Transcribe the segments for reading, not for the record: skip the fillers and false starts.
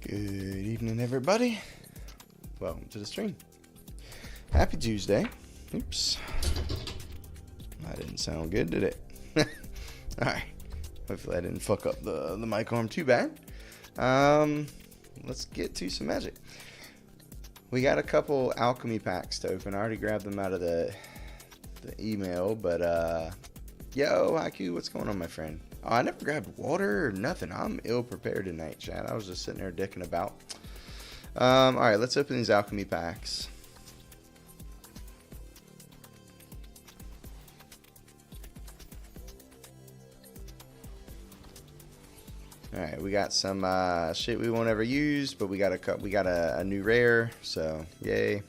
Good evening, everybody. Welcome to the stream. Happy Tuesday. Oops. That didn't sound good, did it? Alright. Hopefully I didn't fuck up the mic arm too bad. Let's get to some magic. We got a couple alchemy packs to open. I already grabbed them out of the email, but yo, Haiku, what's going on, my friend? Oh, I never grabbed water or nothing. I'm ill prepared tonight, chat. I was just sitting there dicking about. Alright, let's open these alchemy packs. Alright, we got some shit we won't ever use, but we got a new rare, so yay.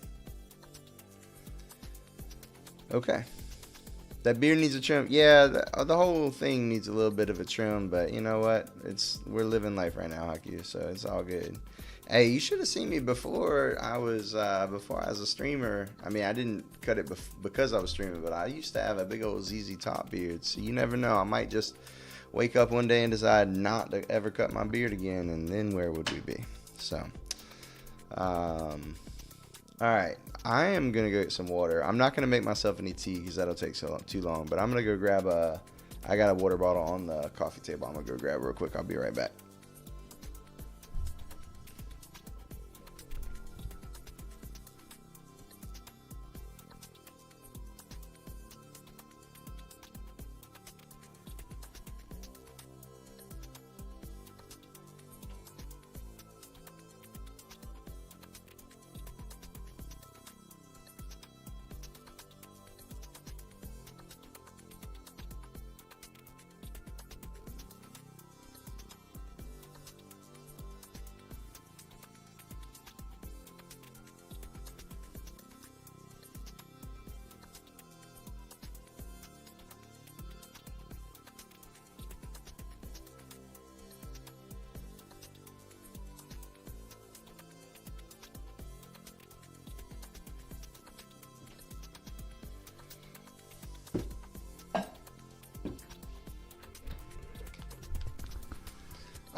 Okay. That beard needs a trim. Yeah, the whole thing needs a little bit of a trim, but you know what? We're living life right now, Haku, so it's all good. Hey, you should have seen me before I was a streamer. I mean, I didn't cut it because I was streaming, but I used to have a big old ZZ Top beard. So you never know. I might just wake up one day and decide not to ever cut my beard again, and then where would we be? So, all right. I am gonna go get some water. I'm not gonna make myself any tea because that'll take too long. But I'm gonna go grab I got a water bottle on the coffee table. I'm gonna go grab it real quick. I'll be right back.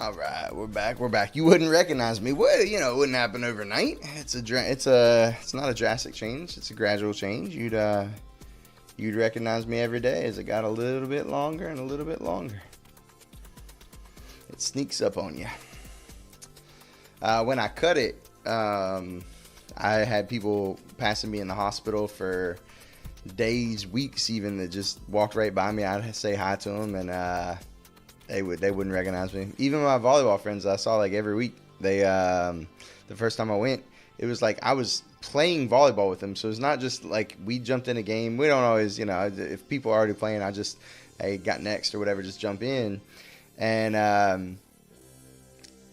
All right, we're back. We're back. You wouldn't recognize me. Well, you know, it wouldn't happen overnight. It's not a drastic change. It's a gradual change. You'd recognize me every day as it got a little bit longer and a little bit longer. It sneaks up on you. When I cut it, I had people passing me in the hospital for days, weeks, even, that just walked right by me. I'd say hi to them, and they wouldn't recognize me. Even my volleyball friends I saw like every week, they the first time I went, it was like I was playing volleyball with them. So it's not just like we jumped in a game. We don't always, you know, if people are already playing, I just, hey, got next or whatever, just jump in. And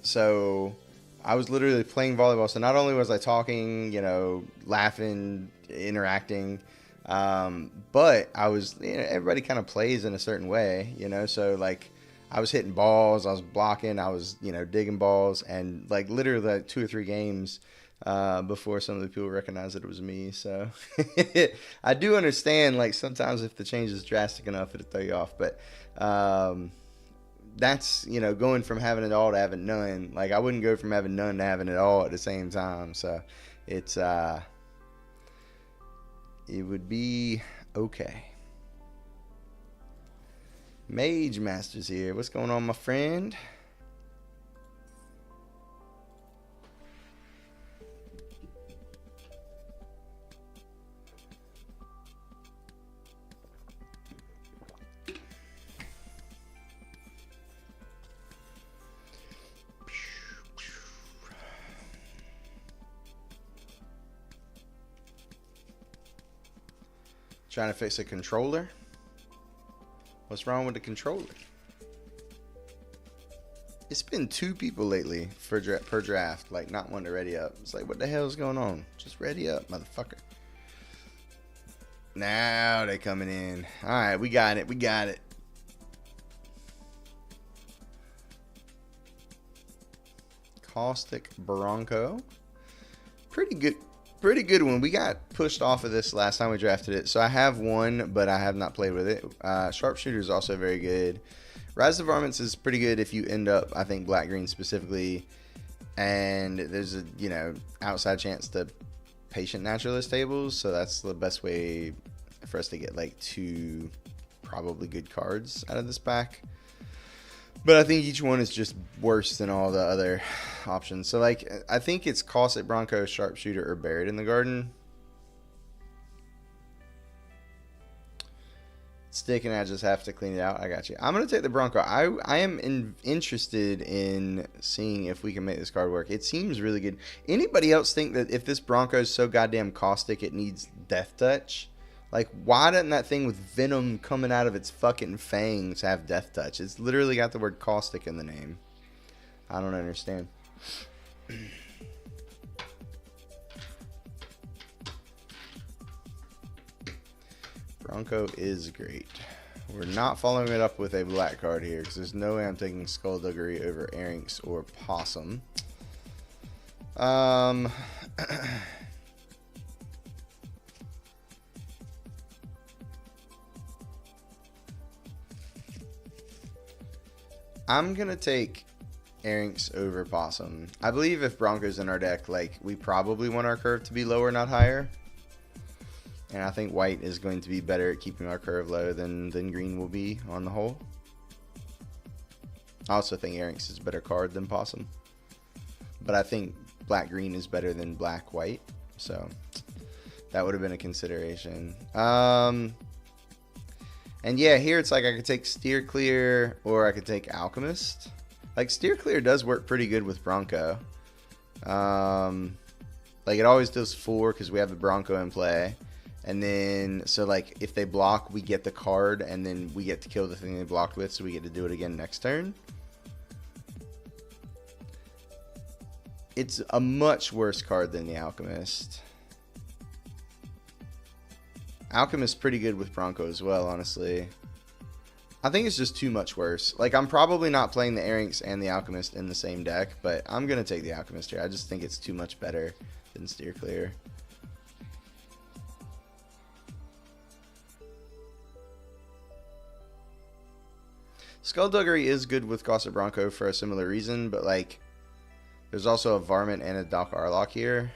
so I was literally playing volleyball. So not only was I talking, you know, laughing, interacting, but I was, you know, everybody kind of plays in a certain way, you know, so like I was hitting balls, I was blocking, I was, you know, digging balls, and like literally like 2 or 3 games before some of the people recognized that it was me. So I do understand, like, sometimes if the change is drastic enough, it'll throw you off. But that's, you know, going from having it all to having none. Like, I wouldn't go from having none to having it all at the same time. So it's it would be okay. Mage Master's here. What's going on, my friend? Trying to fix a controller? What's wrong with the controller? It's been 2 people lately per draft, like not wanting to ready up. It's like, what the hell is going on? Just ready up, motherfucker. Now they coming in. All right, we got it. We got it. Caustic Bronco. Pretty good one. We got pushed off of this last time we drafted it, so I have one, but I have not played with it. Sharpshooter is also very good. Rise of Varmints is pretty good if you end up, I think, black green specifically, and there's a, you know, outside chance to patient naturalist tables, so that's the best way for us to get like 2 probably good cards out of this pack. But I think each one is just worse than all the other options. So like, I think it's Caustic Bronco, Sharpshooter, or Buried in the Garden. Stick, and I just have to clean it out. I got you. I'm going to take the Bronco. I am interested in seeing if we can make this card work. It seems really good. Anybody else think that if this Bronco is so goddamn caustic, it needs Death Touch? Like, why doesn't that thing with venom coming out of its fucking fangs have Death Touch? It's literally got the word caustic in the name. I don't understand. Bronco is great. We're not following it up with a black card here because there's no way I'm taking Skullduggery over Erinx or Possum. I'm going to take Erinx over Possum. I believe if Bronco's in our deck, like, we probably want our curve to be lower, not higher. And I think white is going to be better at keeping our curve low than green will be on the whole. I also think Erinx is a better card than Possum. But I think black-green is better than black-white. So that would have been a consideration. And yeah, here it's like I could take Steer Clear or I could take Alchemist. Like, Steer Clear does work pretty good with Bronco. Like, it always does 4 because we have the Bronco in play. And then, so like, if they block, we get the card, and then we get to kill the thing they blocked with, so we get to do it again next turn. It's a much worse card than the Alchemist. Alchemist's pretty good with Bronco as well, honestly. I think it's just too much worse. Like, I'm probably not playing the Erinx and the Alchemist in the same deck, but I'm going to take the Alchemist here. I just think it's too much better than Steer Clear. Skullduggery is good with Caustic Bronco for a similar reason, but like, there's also a Varmint and a Doc Arlock here.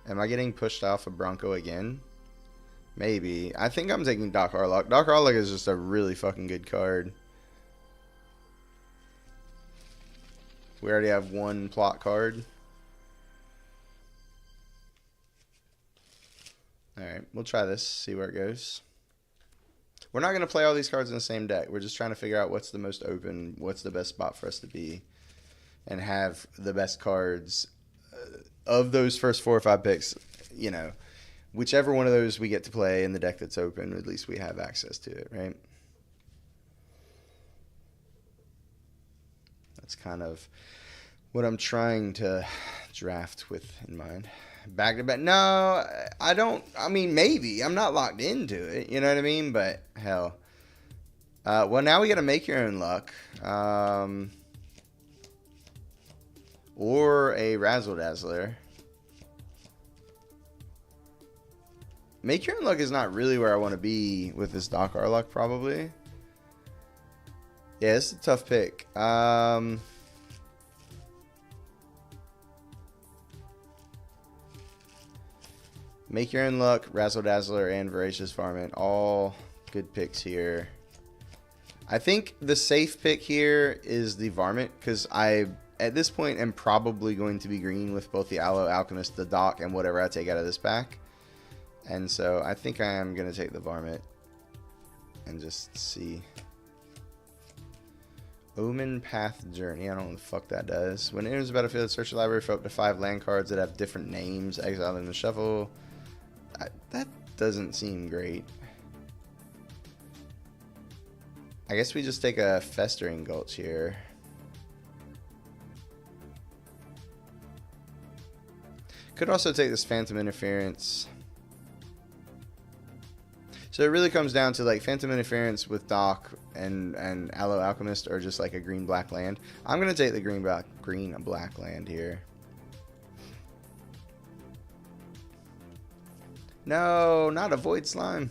Am I getting pushed off of Bronco again? Maybe. I think I'm taking Doc Arlock. Doc Arlock is just a really fucking good card. We already have 1 plot card. Alright, we'll try this, see where it goes. We're not going to play all these cards in the same deck. We're just trying to figure out what's the most open, what's the best spot for us to be, and have the best cards of those first 4 or 5 picks. You know, whichever one of those we get to play in the deck that's open, at least we have access to it, right? That's kind of what I'm trying to draft with in mind. Back to back. No, I don't. I mean, maybe. I'm not locked into it. You know what I mean? But hell. Well, now we got to make your own luck. Or a Razzle Dazzler. Make your own luck is not really where I want to be with this Doc Arlock, probably. Yeah, it's a tough pick. Make your own luck, Razzle Dazzler, and Voracious Varmint. All good picks here. I think the safe pick here is the Varmint, because I, at this point, am probably going to be green with both the Aloe, Alchemist, the Doc, and whatever I take out of this pack. And so I think I am going to take the Varmint and just see. Omen Path Journey. I don't know what the fuck that does. When it enters the battlefield, search the library for up to 5 land cards that have different names. Exile them in the shuffle. That doesn't seem great. I guess we just take a Festering Gulch here. Could also take this Phantom Interference. So it really comes down to like Phantom Interference with Doc and Aloe Alchemist, or just like a green-black land. I'm going to take the green-black land here. No, not a Void Slime.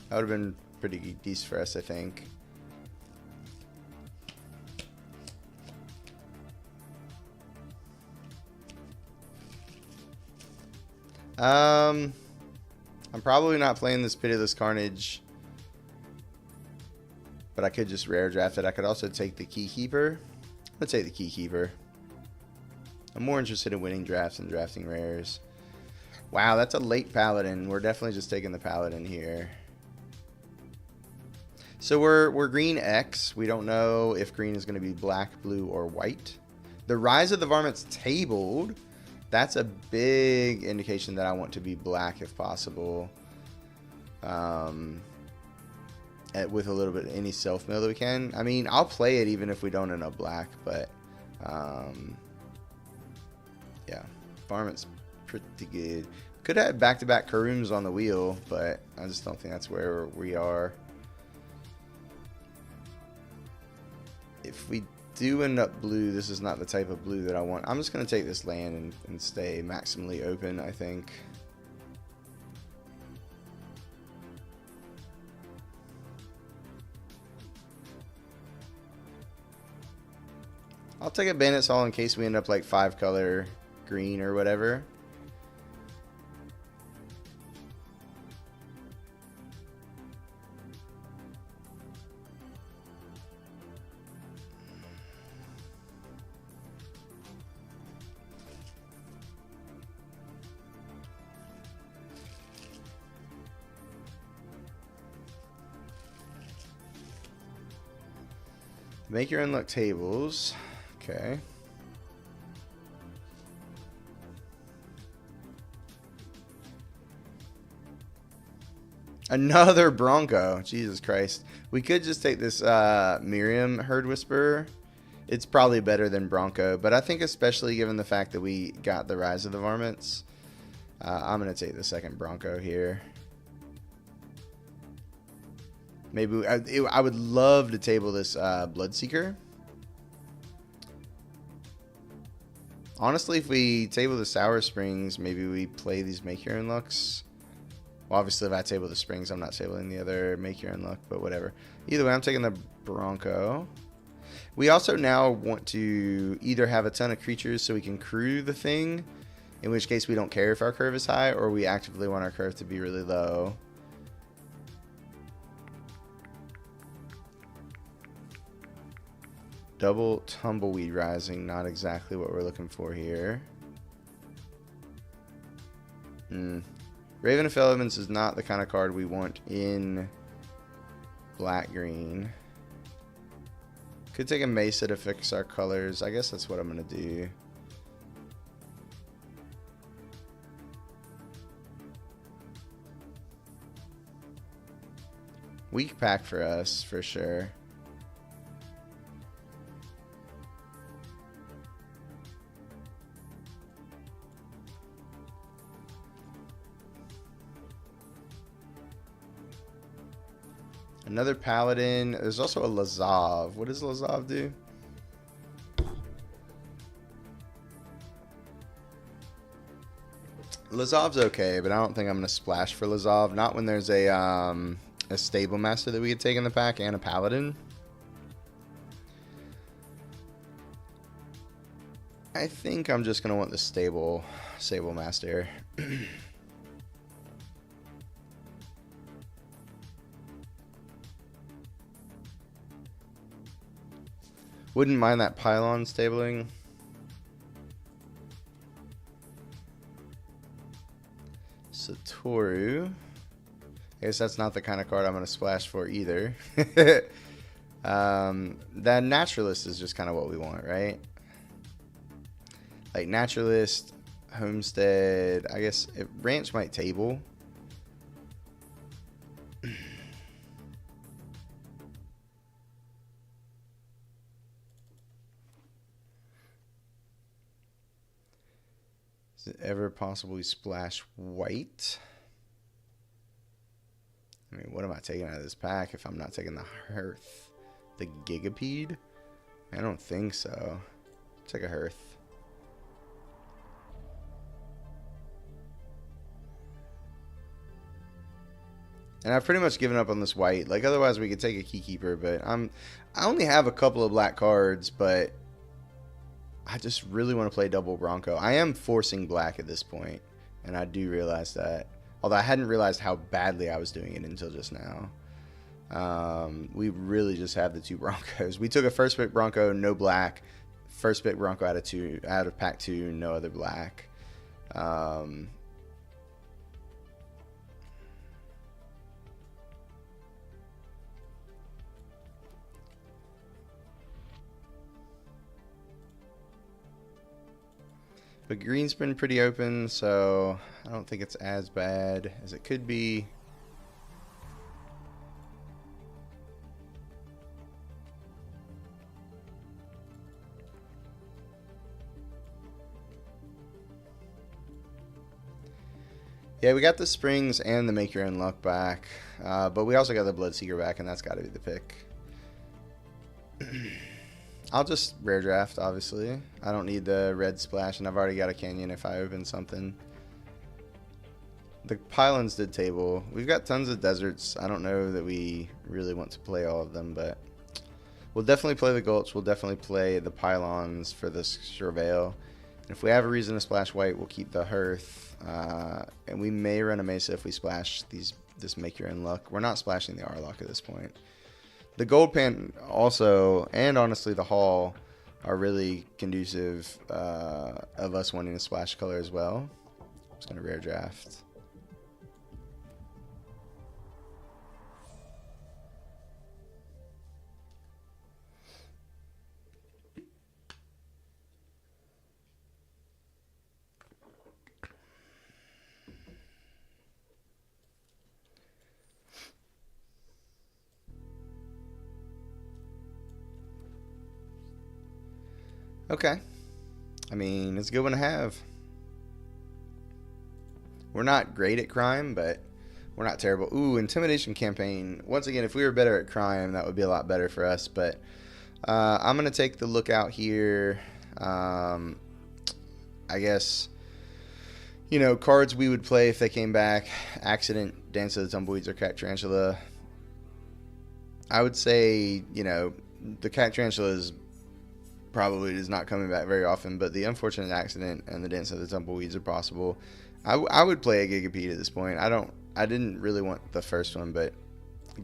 That would have been pretty decent for us, I think. I'm probably not playing this Pitiless Carnage, but I could just rare draft it. I could also take the Keykeeper. Let's take the Keykeeper. I'm more interested in winning drafts than drafting rares. Wow, that's a late Paladin. We're definitely just taking the Paladin here. So we're green X. We don't know if green is going to be black, blue, or white. The Rise of the Varmints tabled. That's a big indication that I want to be black if possible. With a little bit of any self-mill that we can. I mean, I'll play it even if we don't end up black, but yeah, Varmint's pretty good. Could have back-to-back Karooms on the wheel, but I just don't think that's where we are. If we do end up blue, this is not the type of blue that I want. I'm just going to take this land and stay maximally open, I think. I'll take a Bandit's Hall in case we end up like 5-color green or whatever. Make your unlock tables. Okay. Another Bronco. Jesus Christ. We could just take this Miriam Herd Whisperer. It's probably better than Bronco, but I think especially given the fact that we got the Rise of the Varmints, I'm going to take the second Bronco here. Maybe I would love to table this Bloodseeker. Honestly, if we table the Sour Springs, maybe we play these Make Your Own Lucks. Well, obviously, if I table the Springs, I'm not tabling the other Make Your Own Luck, but whatever. Either way, I'm taking the Bronco. We also now want to either have a ton of creatures so we can crew the thing, in which case we don't care if our curve is high, or we actively want our curve to be really low. Double Tumbleweed Rising, not exactly what we're looking for here. Raven of Elements is not the kind of card we want in black-green. Could take a Mesa to fix our colors. I guess that's what I'm going to do. Weak pack for us, for sure. Another Paladin. There's also a Lazav. What does Lazav do? Lazav's okay, but I don't think I'm going to splash for Lazav. Not when there's a Stable Master that we could take in the pack and a Paladin. I think I'm just going to want the Stable Master. Wouldn't mind that Pylon stabling. Satoru. I guess that's not the kind of card I'm going to splash for either. That Naturalist is just kind of what we want, right? Like Naturalist, Homestead. I guess Ranch might table. Is it ever possible we splash white? I mean, what am I taking out of this pack if I'm not taking the Hearth? The Gigapede? I don't think so. Take a Hearth. And I've pretty much given up on this white. Like, otherwise we could take a Keykeeper, but I only have a couple of black cards, but I just really want to play double Bronco. I am forcing black at this point. and I do realize that. Although I hadn't realized how badly I was doing it until just now. We really just have the two Broncos. We took a first pick Bronco, no black. First pick Bronco out of pack 2, no other black. But green's been pretty open, so I don't think it's as bad as it could be. Yeah, we got the Springs and the Make Your Own Luck back, but we also got the Bloodseeker back, and that's got to be the pick. I'll just rare draft, obviously. I don't need the red splash, and I've already got a canyon if I open something. The pylons did table. We've got tons of deserts. I don't know that we really want to play all of them, but we'll definitely play the Gulch. We'll definitely play the pylons for this Surveil. And if we have a reason to splash white, we'll keep the Hearth. And we may run a Mesa if we splash this Make Your Own Luck. We're not splashing the Arlock at this point. The Gold Pan also, and honestly the Hall, are really conducive of us wanting to splash color as well. I'm just going to rare draft. Okay. I mean, it's a good one to have. We're not great at crime, but we're not terrible. Ooh, Intimidation Campaign. Once again, if we were better at crime, that would be a lot better for us. But I'm going to take the Lookout here. I guess, you know, cards we would play if they came back. Accident, Dance of the Tumbleweeds, or Cat Tarantula. I would say, you know, the Cat Tarantula is not coming back very often, but the Unfortunate Accident and the Dance of the Tumbleweeds are possible. I would play a Gigapede at this point. I didn't really want the first one, but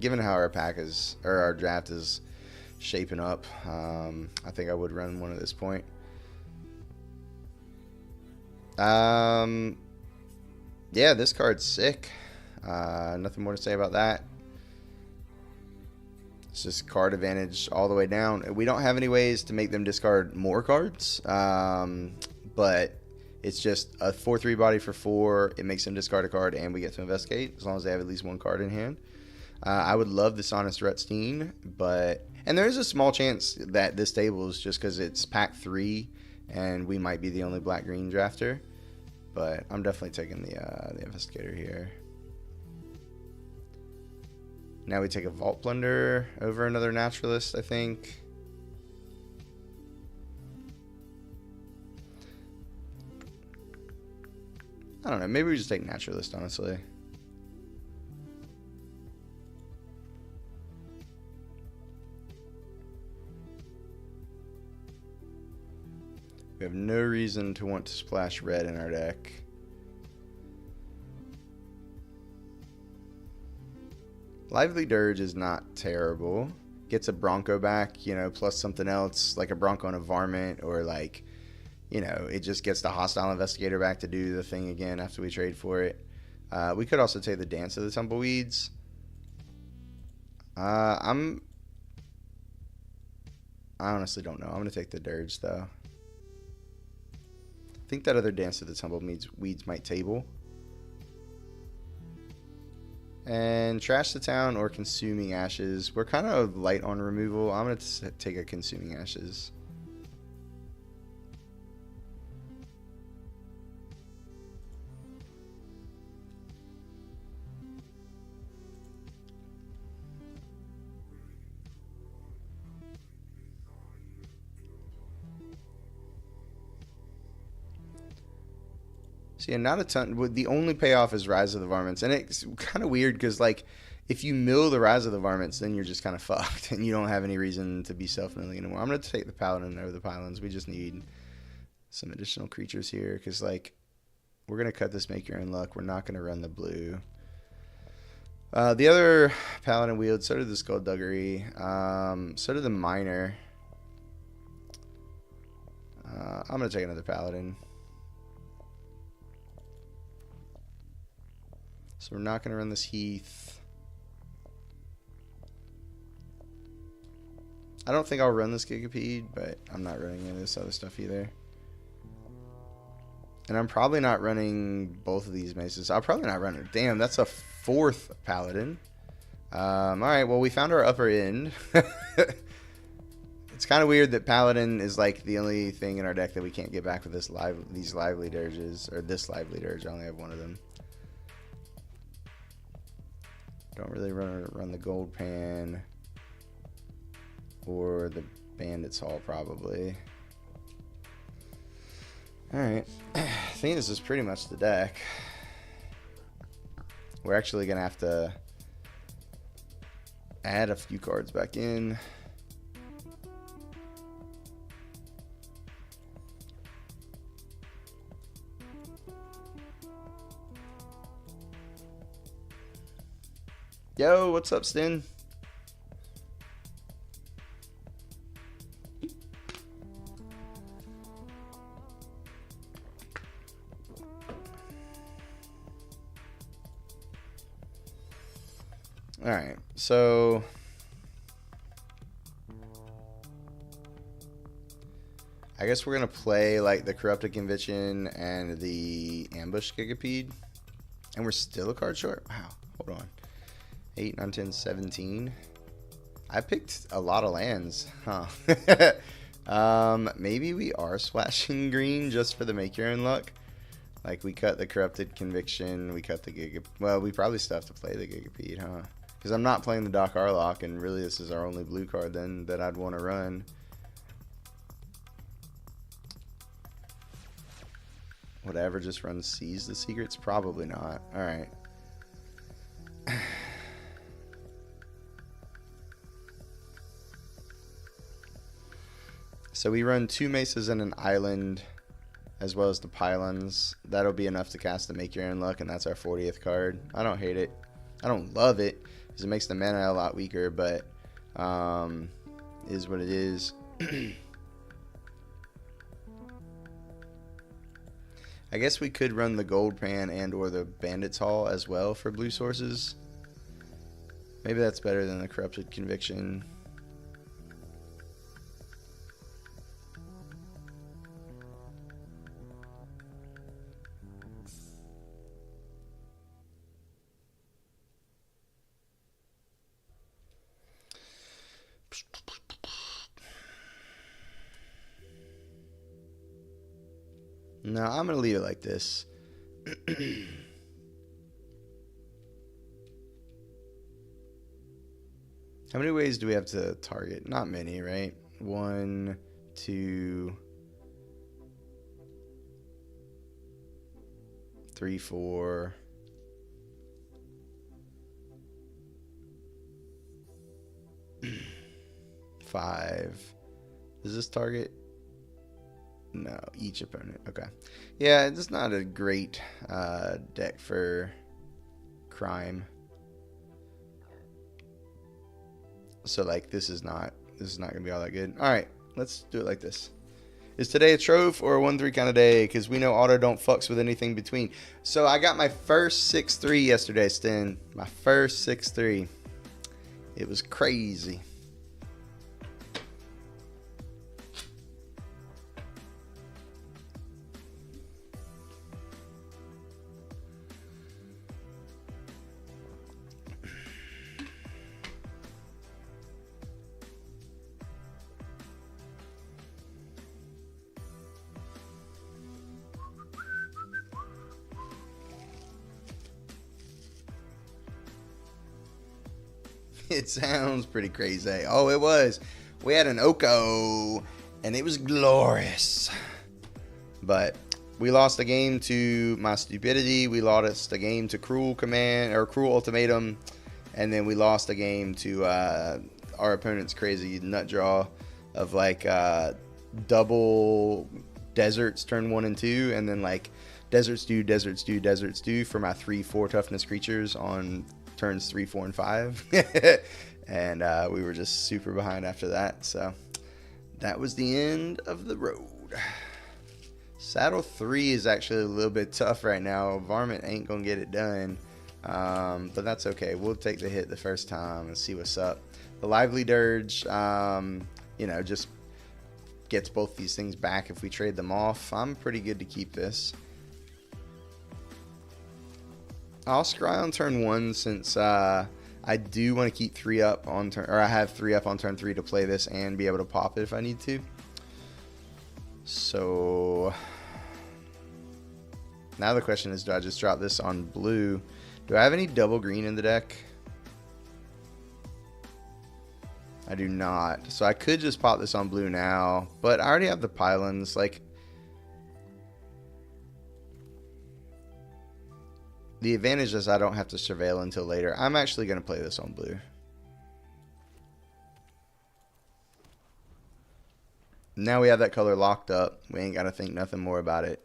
given how our draft is shaping up, I think I would run one at this point. Yeah, this card's sick. Nothing more to say about that. It's just card advantage all the way down. We don't have any ways to make them discard more cards, but it's just a 4/3 body for 4. It makes them discard a card, and we get to investigate as long as they have at least one card in hand. I would love the Sonus Rutstein, and there is a small chance that this table is just because it's pack 3, and we might be the only black-green drafter. But I'm definitely taking the Investigator here. Now we take a Vault Plunder over another Naturalist, I think. I don't know. Maybe we just take Naturalist, honestly. We have no reason to want to splash red in our deck. Lively Dirge is not terrible. Gets a Bronco back, you know, plus something else, like a Bronco and a Varmint, or like, you know, it just gets the Hostile Investigator back to do the thing again after we trade for it. We could also take the Dance of the Tumbleweeds. I honestly don't know. I'm going to take the Dirge, though. I think that other Dance of the Tumbleweeds might table. And Trash the Town or Consuming Ashes. We're kind of light on removal. I'm going to take a Consuming Ashes. So yeah, not a ton. The only payoff is Rise of the Varmints. And it's kind of weird because, like, if you mill the Rise of the Varmints, then you're just kind of fucked. And you don't have any reason to be self-milling anymore. I'm going to take the Paladin over the Pylons. We just need some additional creatures here because, like, we're going to cut this Make Your Own Luck. We're not going to run the blue. The other Paladin wheeled, so did the Skullduggery. So did the Miner. I'm going to take another Paladin. So we're not going to run this Heath. I don't think I'll run this Gigapede, but I'm not running any of this other stuff either. And I'm probably not running both of these maces. I'll probably not run it. Damn, that's a 4th Paladin. Alright, well, we found our upper end. It's kind of weird that Paladin is like the only thing in our deck that we can't get back with these Lively Dirges. Or this Lively Dirge. I only have one of them. Don't really run the Gold Pan. Or the Bandit's Hall, probably. Alright. I think this is pretty much the deck. We're actually going to have to add a few cards back in. Yo, what's up, Stin? Alright, so I guess we're going to play like the Corrupted Conviction and the Ambush Gigapede. And we're still a card short? Wow, hold on. 8, 9, 10, 17. I picked a lot of lands, huh? Maybe we are splashing green just for the Make Your Own Luck. Like we cut the Corrupted Conviction, we cut the Gigapede. Well, we probably still have to play the Gigapede, huh? Because I'm not playing the Doc Arlock, and really this is our only blue card then that I'd want to run. Whatever, just run Seize the Secrets? Probably not. Alright. So we run 2 Maces and an Island, as well as the Pylons. That'll be enough to cast the Make Your Own Luck, and that's our 40th card. I don't hate it. I don't love it, because it makes the mana a lot weaker, but is what it is. I guess we could run the Gold Pan and or the Bandit's Hall as well for blue sources. Maybe that's better than the Corrupted Conviction. No, I'm going to leave it like this. How many ways do we have to target? Not many, right? 1, 2, 3, 4. 5. Does this target? No, each opponent. Okay. Yeah, it's not a great deck for crime. So like this is not gonna be all that good. Alright, let's do it like this. Is today a trove or a 1-3 kind of day? Because we know auto don't fucks with anything between. So I got my first 6-3 yesterday, Stin. My first 6-3. It was crazy. It sounds pretty crazy. Oh, it was. We had an Oko, and it was glorious. But we lost a game to my stupidity. We lost a game to Cruel Command or Cruel Ultimatum, and then we lost a game to our opponent's crazy nut draw of like double deserts turn 1 and 2, and then like Desert Stew, Desert Stew, Desert Stew for my 3/4 toughness creatures on turns 3, 4, and 5. And we were just super behind after that. So that was the end of the road. Saddle 3 is actually a little bit tough right now. Varmint ain't going to get it done. But that's okay. We'll take the hit the first time and see what's up. The Lively Dirge, you know, just gets both these things back if we trade them off. I'm pretty good to keep this. I'll scry on turn 1 since I do want to keep 3 up on turn, or I have 3 up on turn 3 to play this and be able to pop it if I need to. So now the question is, do I just drop this on blue? Do I have any double green in the deck? I do not. So I could just pop this on blue now, but I already have the pylons. Like, the advantage is I don't have to surveil until later. I'm actually going to play this on blue. Now we have that color locked up. We ain't got to think nothing more about it.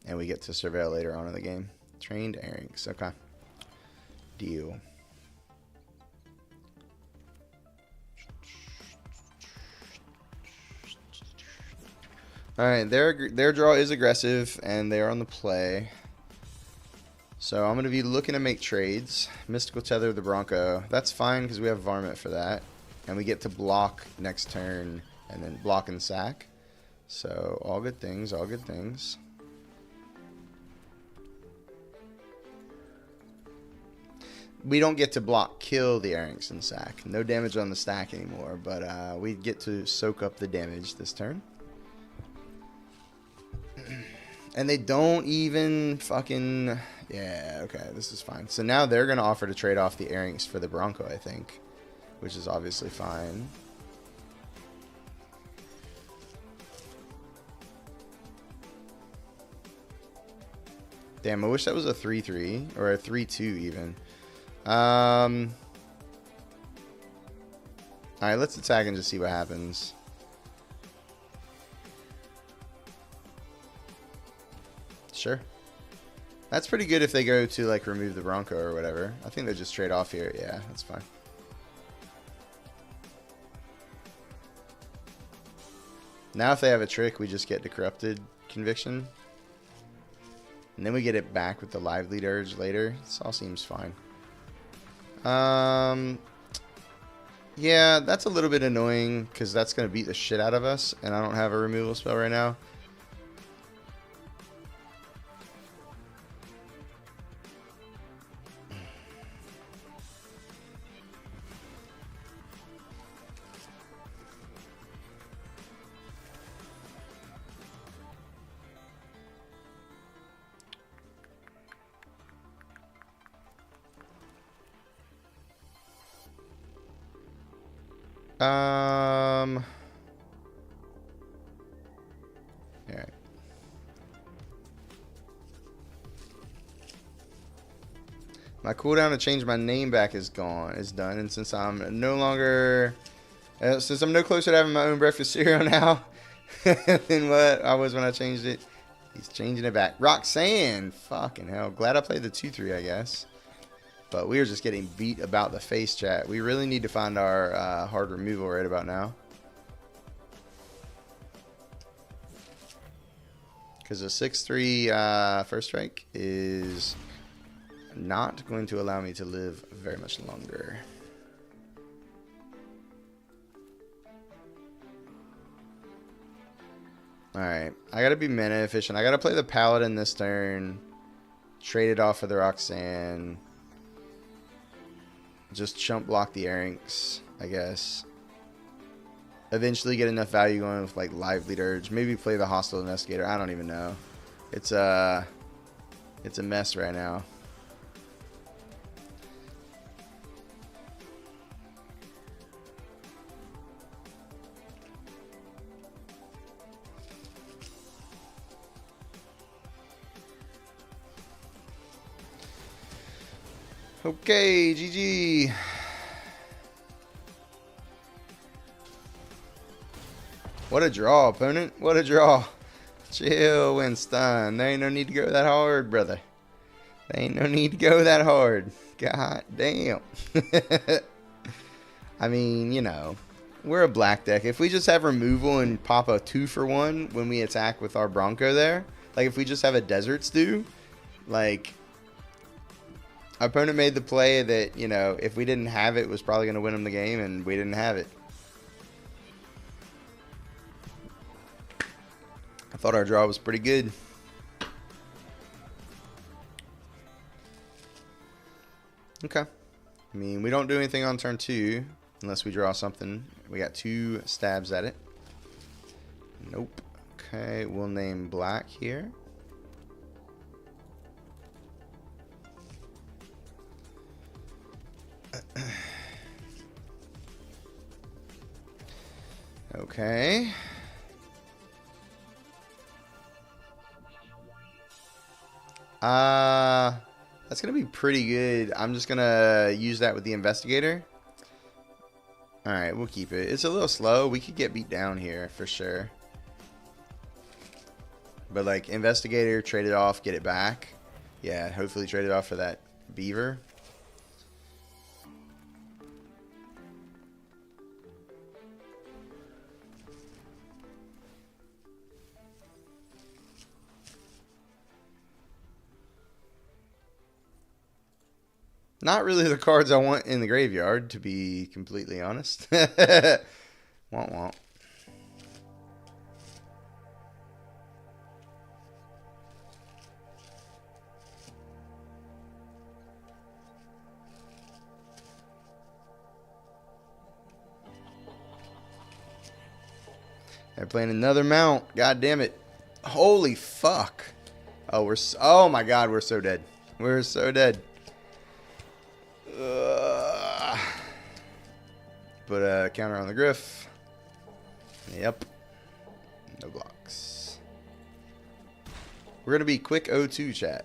And we get to surveil later on in the game. Trained Airings. Okay. Deal. Alright, their draw is aggressive, and they're on the play. So I'm going to be looking to make trades. Mystical Tether the Bronco. That's fine because we have Varmint for that. And we get to block next turn, and then block and sack. So all good things, all good things. We don't get to block kill the Airings and sack. No damage on the stack anymore, but we get to soak up the damage this turn. And they don't even fucking... Yeah, okay, this is fine. So now they're going to offer to trade off the Airings for the Bronco, I think. Which is obviously fine. Damn, I wish that was a 3-3. Or a 3-2 even. Alright, let's attack and just see what happens. Sure. That's pretty good if they go to, like, remove the Bronco or whatever. I think they just trade off here. Yeah, that's fine. Now if they have a trick, we just get the Corrupted Conviction. And then we get it back with the Lively Dirge later. This all seems fine. Yeah, that's a little bit annoying because that's going to beat the shit out of us. And I don't have a removal spell right now. Alright. My cooldown to change my name back is done. And since I'm no longer, since I'm no closer to having my own breakfast cereal now than what I was when I changed it, he's changing it back. Roxanne, fucking hell. Glad I played the 2-3, I guess. But we are just getting beat about the face, chat. We really need to find our hard removal right about now. Because a 6-3 first strike is not going to allow me to live very much longer. Alright, I gotta be mana efficient. I gotta play the Paladin this turn. Trade it off for the Roxanne. Just chump block the Airings, I guess. Eventually get enough value going with like Lively Dirge. Maybe play the Hostile Investigator. I don't even know. It's a mess right now. Okay, GG. What a draw, opponent. What a draw. Chill, Winston. There ain't no need to go that hard, brother. There ain't no need to go that hard. God damn. I mean, you know, we're a black deck. If we just have removal and pop a 2-for-1 when we attack with our Bronco there, like if we just have a Desert Stew, like, our opponent made the play that, you know, if we didn't have it, was probably going to win him the game, and we didn't have it. I thought our draw was pretty good. Okay. I mean, we don't do anything on turn 2 unless we draw something. We got 2 stabs at it. Nope. Okay, we'll name black here. Okay. That's gonna be pretty good. I'm just gonna use that with the investigator. Alright, we'll keep it. It's a little slow. We could get beat down here for sure. But like investigator, trade it off, get it back. Yeah, hopefully trade it off for that beaver. Not really the cards I want in the graveyard, to be completely honest. Womp womp. They're playing another mount. God damn it. Holy fuck. Oh, oh my god, we're so dead. We're so dead. Put a counter on the Griff. Yep. No blocks. We're going to be quick 0-2, chat.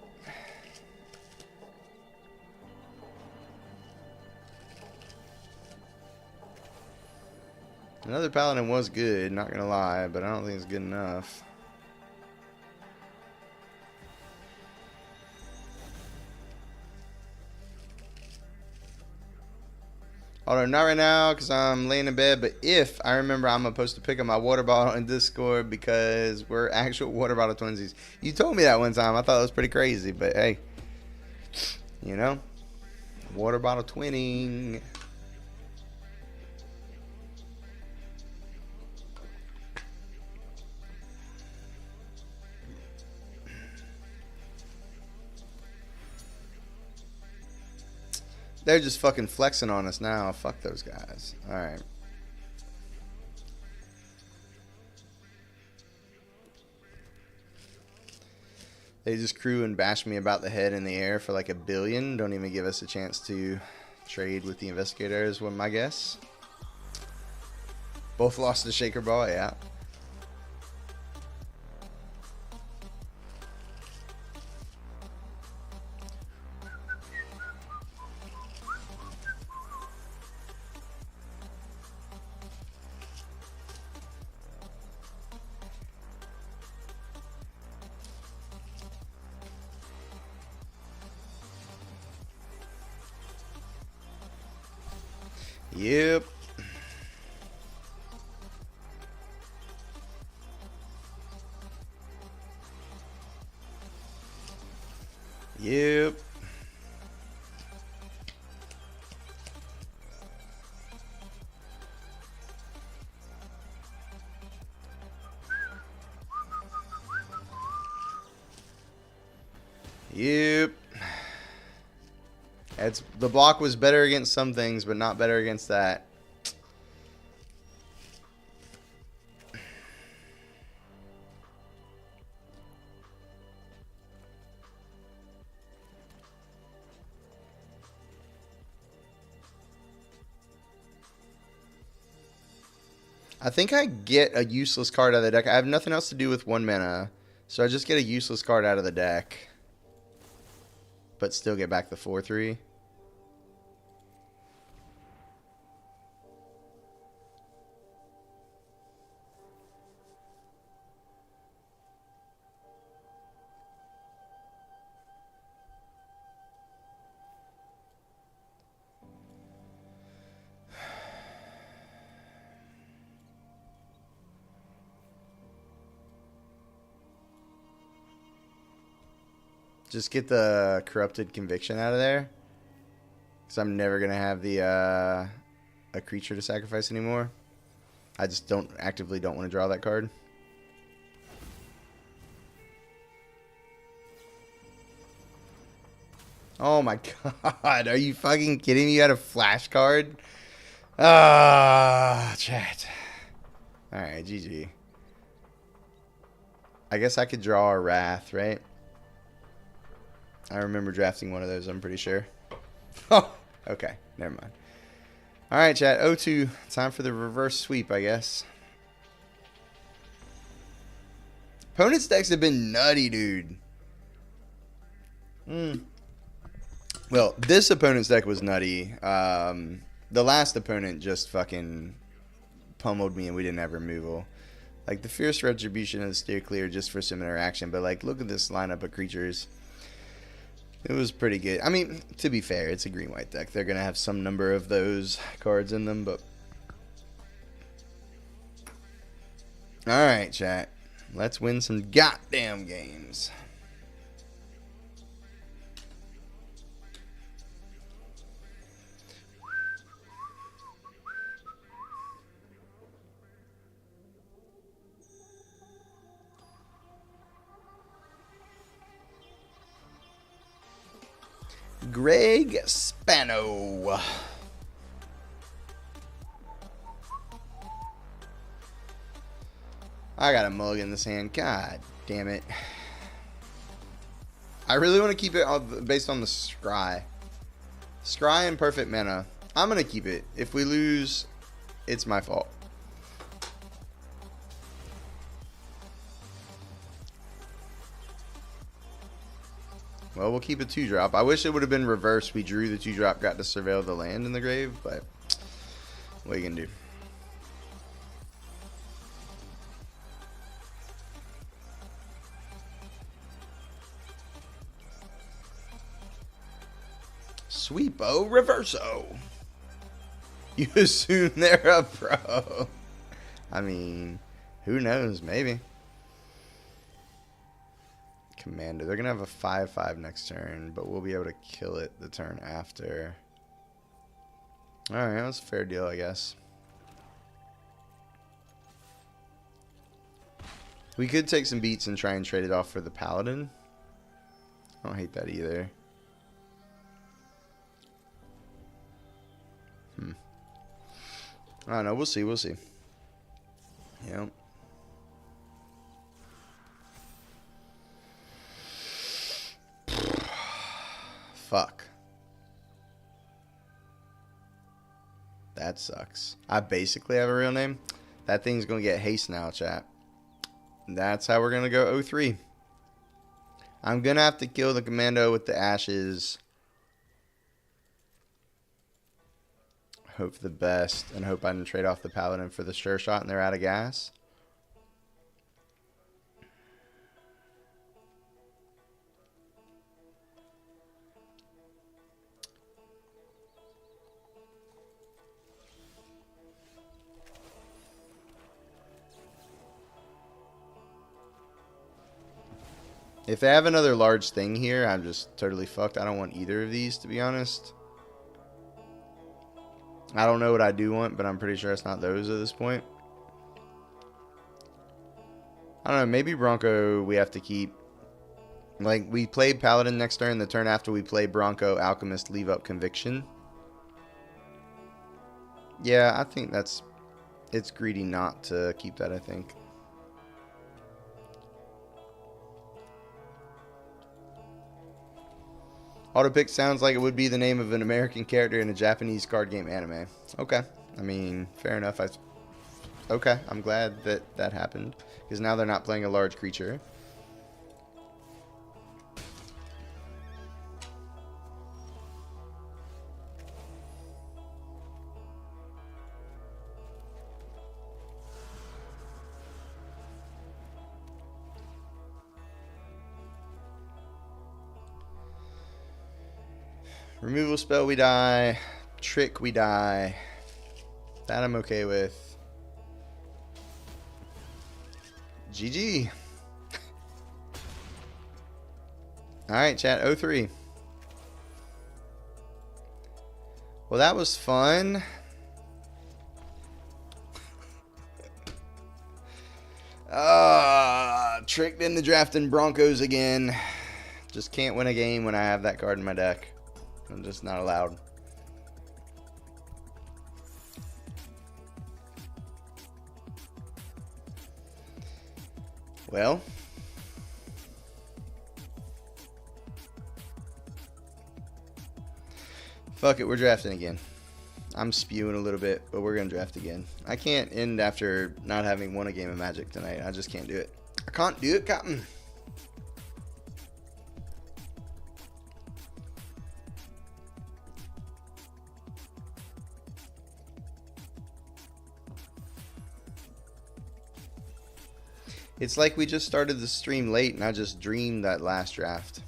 Another Paladin was good, not going to lie, but I don't think it's good enough. Although not right now because I'm laying in bed, but if I remember, I'm supposed to pick up my water bottle in Discord because we're actual water bottle twinsies. You told me that one time. I thought it was pretty crazy, but hey, you know, water bottle twinning. They're just fucking flexing on us now. Fuck those guys. Alright. They just crew and bash me about the head in the air for like $1 billion. Don't even give us a chance to trade with the investigator is what my guess. Both lost the shaker ball, yeah. Yep. Yep. Yep. The block was better against some things, but not better against that. I think I get a useless card out of the deck. I have nothing else to do with 1 mana, so I just get a useless card out of the deck, but still get back the 4/3. Just get the Corrupted Conviction out of there. Because I'm never going to have the a creature to sacrifice anymore. I just actively don't want to draw that card. Oh my god, are you fucking kidding me? You had a flash card? Ah, chat. Alright, GG. I guess I could draw a Wrath, right? I remember drafting one of those, I'm pretty sure. Oh, okay, never mind. Alright, chat, 0-2. Time for the reverse sweep, I guess. Opponent's decks have been nutty, dude. Well, this opponent's deck was nutty. The last opponent just fucking pummeled me and we didn't have removal. Like, the Fierce Retribution and the Steer Clear just for some interaction. But, like, look at this lineup of creatures. It was pretty good. I mean, to be fair, it's a green-white deck. They're going to have some number of those cards in them, but... Alright, chat. Let's win some goddamn games. Greg Spano. I got a mulligan in this hand. God damn it. I really want to keep it based on the Scry. Scry and Perfect Mana. I'm going to keep it. If we lose, it's my fault. Well, we'll keep a 2-drop. I wish it would have been reversed. We drew the 2-drop, got to surveil the land in the grave, but what are you going to do? Sweepo Reverso. You assume they're a pro. I mean, who knows? Maybe. Commander. They're going to have a 5/5 next turn, but we'll be able to kill it the turn after. Alright, that was a fair deal, I guess. We could take some beats and try and trade it off for the Paladin. I don't hate that either. I don't know. We'll see. We'll see. Yep. Fuck. That sucks. I basically have a real name. That thing's going to get haste now, chat. That's how we're going to go 0-3. I'm going to have to kill the Commando with the Ashes. Hope for the best. And hope I can trade off the Paladin for the Sure Shot and they're out of gas. If they have another large thing here, I'm just totally fucked. I don't want either of these, to be honest. I don't know what I do want, but I'm pretty sure it's not those at this point. I don't know. Maybe Bronco we have to keep. Like, we play Paladin next turn. The turn after we play Bronco, Alchemist, leave up Conviction. Yeah, I think that's... It's greedy not to keep that, I think. OTTOpicks sounds like it would be the name of an American character in a Japanese card game anime. Okay. I mean, fair enough. Okay. I'm glad that that happened. Because now they're not playing a large creature. Removal spell, we die. Trick, we die. That I'm okay with. GG. Alright, chat. 03. Well, that was fun. Tricked into drafting Broncos again. Just can't win a game when I have that card in my deck. I'm just not allowed. Well, fuck it, we're drafting again. I'm spewing a little bit, but we're going to draft again. I can't end after not having won a game of Magic tonight. I just can't do it. I can't do it, Captain. It's like we just started the stream late and I just dreamed that last draft.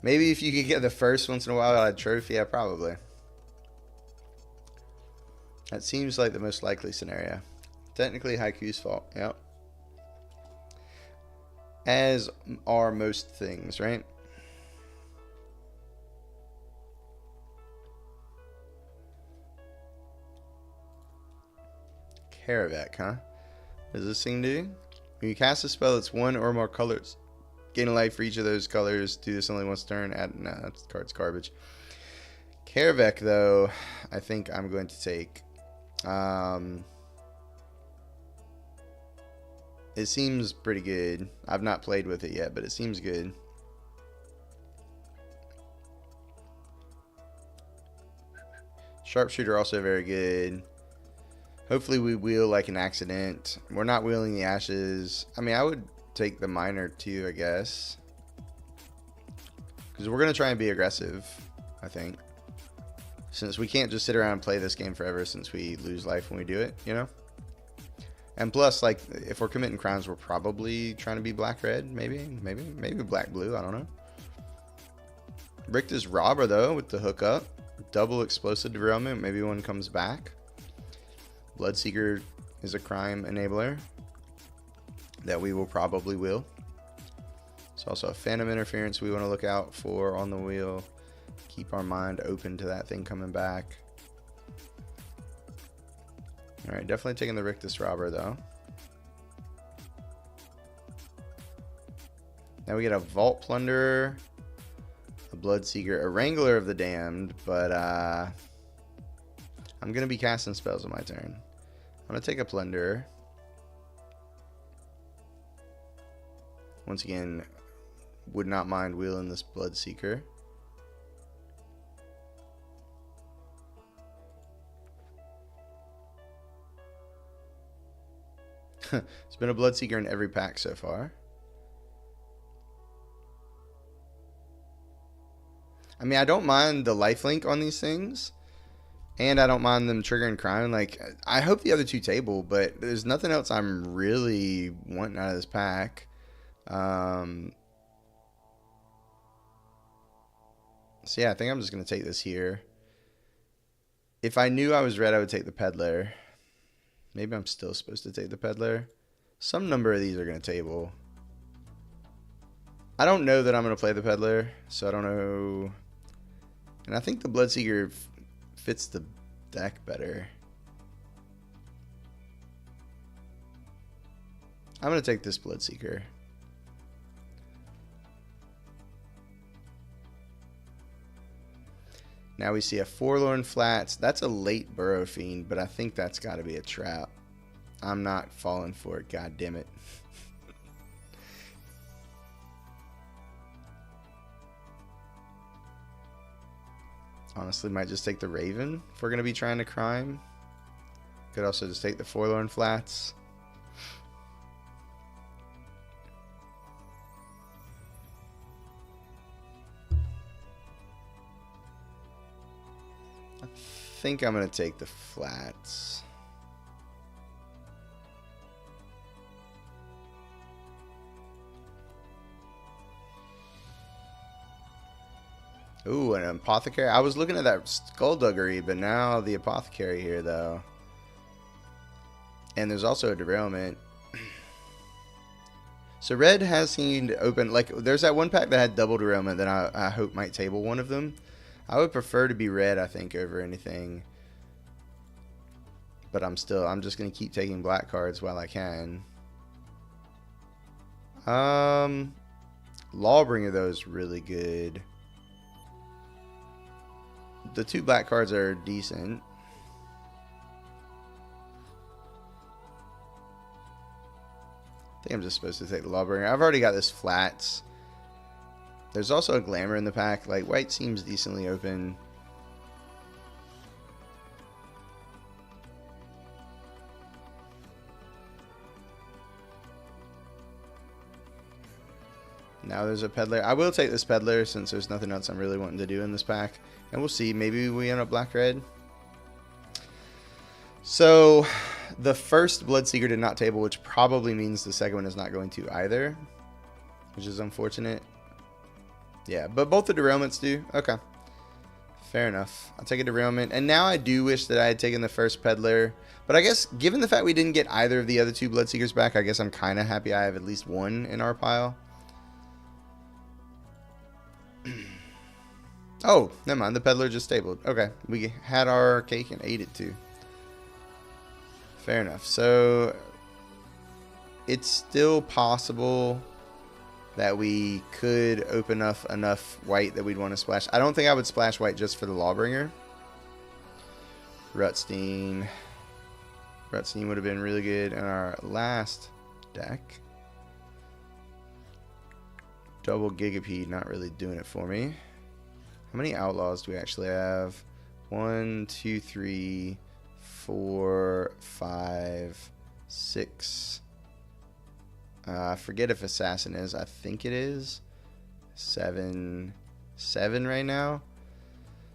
Maybe if you could get the first once in a while a trophy, yeah, probably. That seems like the most likely scenario. Technically, Haiku's fault, yep. As are most things, right? Karavek, huh? What does this thing do? When you cast a spell, it's one or more colors. Gain a life for each of those colors. Do this only once a turn. No, that card's garbage. Karavek, though, I think I'm going to take. It seems pretty good. I've not played with it yet, but it seems good. Sharpshooter also very good. Hopefully we wheel like an accident. We're not wheeling the ashes. I mean, I would take the minor too, I guess. Because we're going to try and be aggressive, I think. Since we can't just sit around and play this game forever since we lose life when we do it, you know? And plus, like, if we're committing crimes, we're probably trying to be black-red, maybe black-blue, I don't know. Rick this robber, though, with the hookup. Double explosive derailment, maybe one comes back. Bloodseeker is a crime enabler that we will probably wheel. It's also a phantom interference we want to look out for on the wheel. Keep our mind open to that thing coming back. Alright, definitely taking the Rictus Robber, though. Now we get a Vault Plunderer, a Bloodseeker, a Wrangler of the Damned, but I'm going to be casting spells on my turn. I'm going to take a Plunderer. Once again, would not mind wheeling this Bloodseeker. It's been a Bloodseeker in every pack so far. I mean, I don't mind the lifelink on these things. And I don't mind them triggering crime. Like, I hope the other two table, but there's nothing else I'm really wanting out of this pack. So yeah, I think I'm just going to take this here. If I knew I was red, I would take the Peddler. Maybe I'm still supposed to take the Peddler. Some number of these are going to table. I don't know that I'm going to play the Peddler, so I don't know. And I think the Bloodseeker fits the deck better. I'm going to take this Bloodseeker. Now we see a Forlorn Flats. That's a late Burrow Fiend, but I think that's got to be a trap. I'm not falling for it, god damn it. Honestly, might just take the Raven if we're going to be trying to crime. Could also just take the Forlorn Flats. I think I'm going to take the Flats. Ooh, an Apothecary. I was looking at that Skullduggery, but now the Apothecary here, though. And there's also a Derailment. So red has seemed to open, like there's that one pack that had double derailment that I hope might table one of them. I would prefer to be red, I think, over anything. But I'm just going to keep taking black cards while I can. Lawbringer, though, is really good. The 2 black cards are decent. I think I'm just supposed to take the Lawbringer. I've already got this flats. There's also a Glamour in the pack. Like, white seems decently open. Now there's a Peddler. I will take this Peddler since there's nothing else I'm really wanting to do in this pack. And we'll see. Maybe we end up black-red. So the first Bloodseeker did not table, which probably means the second one is not going to either, which is unfortunate. Yeah, but both the derailments do. Okay. Fair enough. I'll take a derailment. And now I do wish that I had taken the first Peddler. But I guess, given the fact we didn't get either of the other 2 Bloodseekers back, I guess I'm kind of happy I have at least one in our pile. Oh, never mind. The Peddler just stabled. Okay. We had our cake and ate it too. Fair enough. So it's still possible that we could open up enough white that we'd want to splash. I don't think I would splash white just for the Lawbringer. Rutstein. Rutstein would have been really good in our last deck. Double Gigapede, not really doing it for me. How many Outlaws do we actually have? 1, 2, 3, 4, 5, 6. I forget if Assassin is. I think it is. 7 right now.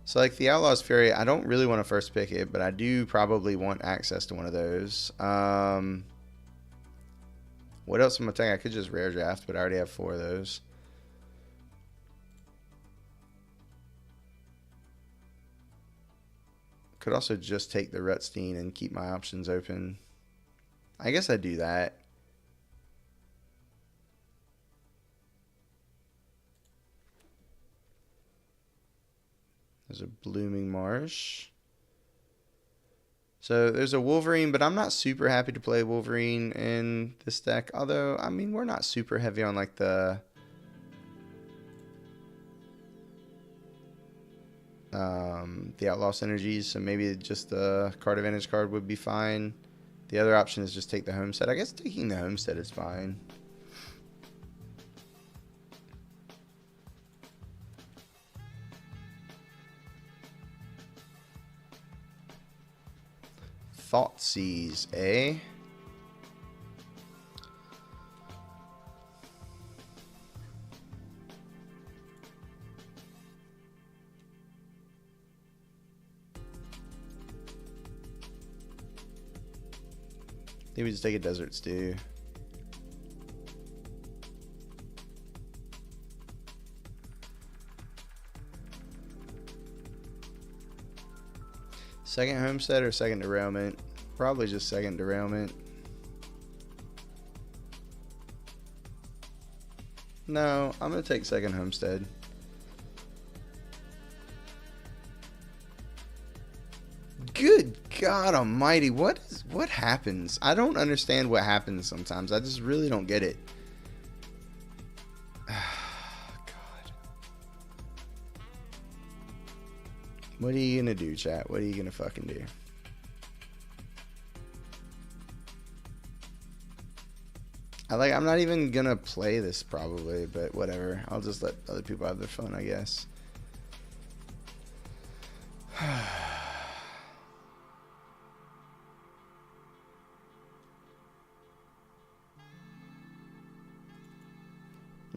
So like the Outlaw's Fury, I don't really want to first pick it, but I do probably want access to one of those. What else am I taking? I could just rare draft, but I already have 4 of those. Could also just take the Rutstein and keep my options open. I guess I'd do that. There's a Blooming Marsh. So there's a Wolverine, but I'm not super happy to play Wolverine in this deck. Although, I mean, we're not super heavy on like the Outlaw synergies, so maybe just the card advantage card would be fine. The other option is just take the Homestead. I guess taking the Homestead is fine. Thoughtseize, eh? Maybe we just take a Desert Stew. Second Homestead or second Derailment? Probably just second Derailment. No, I'm going to take second Homestead. Good God almighty, what happens? I don't understand what happens sometimes. I just really don't get it. God. What are you gonna do, chat? What are you gonna fucking do? I'm not even gonna play this probably, but whatever. I'll just let other people have their fun, I guess.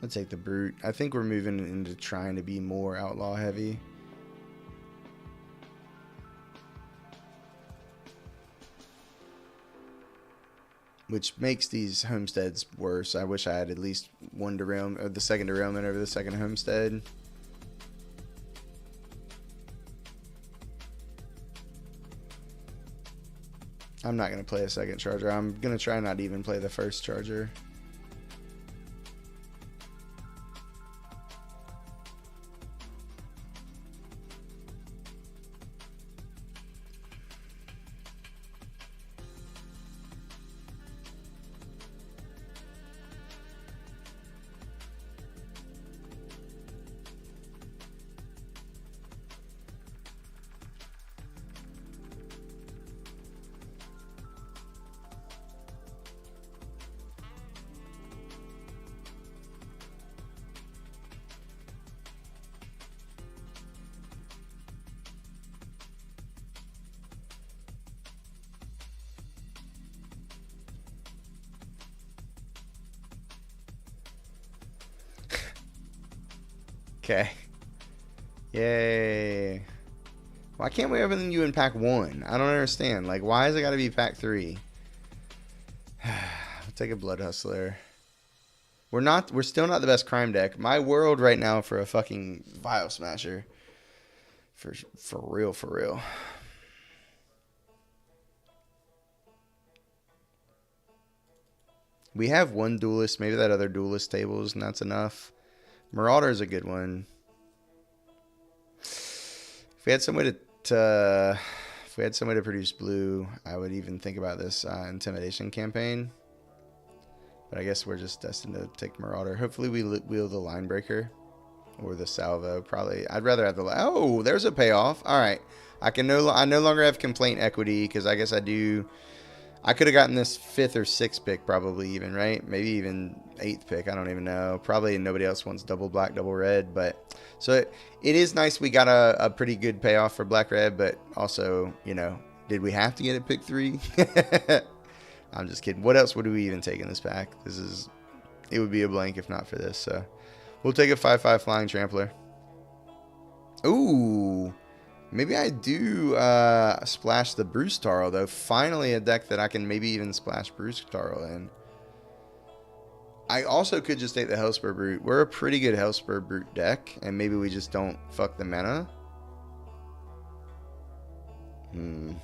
Let's take the Brute. I think we're moving into trying to be more outlaw heavy. Which makes these homesteads worse. I wish I had at least one derailment, or the second derailment over the second homestead. I'm not going to play a second charger. I'm going to try not to even play the first charger. Okay. Yay. Why can't we open you in pack 1? I don't understand. Like, why has it got to be pack 3? I'll take a Blood Hustler. We're still not the best crime deck. My world right now for a fucking Vial Smasher. For real, for real. We have one duelist. Maybe that other duelist tables, and that's enough. Marauder is a good one. If we had some way to produce blue, I would even think about this intimidation campaign. But I guess we're just destined to take Marauder. Hopefully we wield the Line Breaker or the Salvo. Probably I'd rather have the. Oh, there's a payoff. All right, I no longer have complaint equity because I guess I do. I could have gotten this 5th or 6th pick probably even, right? Maybe even 8th pick. I don't even know. Probably nobody else wants double black, double red. But so it is nice we got a pretty good payoff for black red. But also, you know, did we have to get it pick 3? I'm just kidding. What else would we even take in this pack? It would be a blank if not for this. So we'll take a 5/5 Flying Trampler. Ooh. Maybe I do splash the Brewstarl, though. Finally a deck that I can maybe even splash Brewstarl in. I also could just take the Hellspur Brute. We're a pretty good Hellspur Brute deck, and maybe we just don't fuck the mana. I'm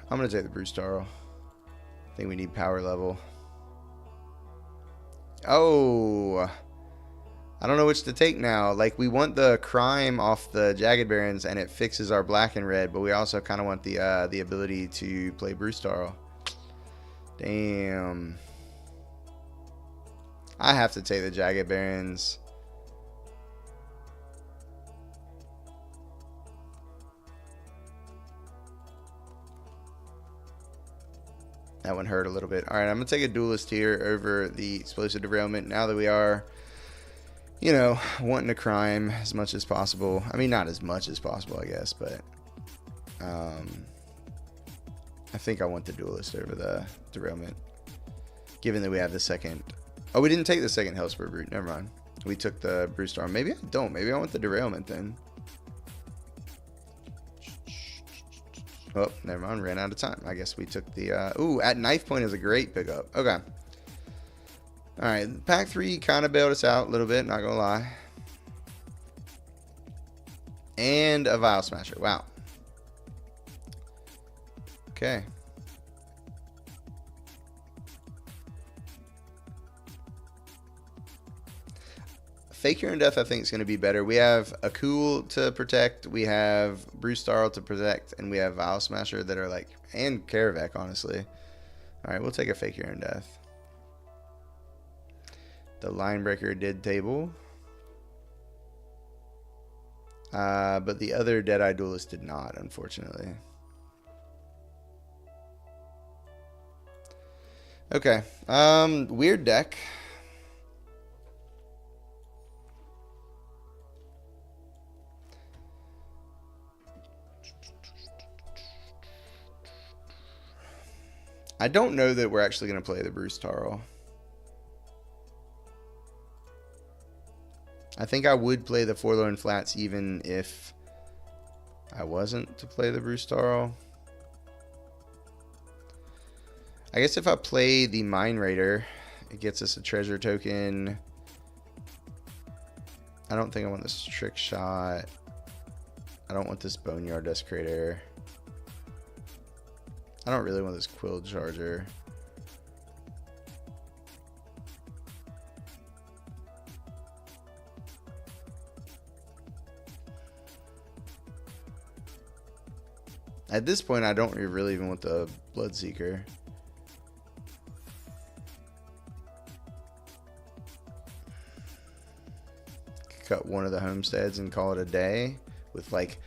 going to take the Brewstarl. I think we need power level. Oh, I don't know which to take now. Like, we want the crime off the Jagged Barons, and it fixes our black and red, but we also kind of want the ability to play Brewstarl. Damn. I have to take the Jagged Barons. That one hurt a little bit. All right, I'm going to take a duelist here over the explosive derailment now that we are, you know, wanting to crime as much as possible. I mean, not as much as possible, I guess, but I think I want the duelist over the derailment, given that we have the second. Oh, we didn't take the second Hellspur Brute. Never mind. We took the Brewstarl. Maybe I don't. Maybe I want the derailment then. Oh, never mind. Ran out of time. I guess we took the... ooh, at knife point is a great pickup. Okay. All right. Pack 3 kind of bailed us out a little bit. Not going to lie. And a Vial Smasher. Wow. Okay. Fake Your Own Death, I think, is going to be better. We have a Cool to protect. We have Brewstarl to protect. And we have Vial Smasher that are like... And Karavek, honestly. All right, we'll take a Fake Your Own Death. The Line Breaker did table. But the other Deadeye Duelist did not, unfortunately. Okay. Weird deck. I don't know that we're actually going to play the Brewstarl. I think I would play the Forlorn Flats even if I wasn't to play the Brewstarl. I guess if I play the Mine Raider, it gets us a treasure token. I don't think I want this Trick Shot. I don't want this Boneyard Desecrator. I don't really want this Quill Charger. At this point, I don't really even want the Bloodseeker. Cut one of the homesteads and call it a day with like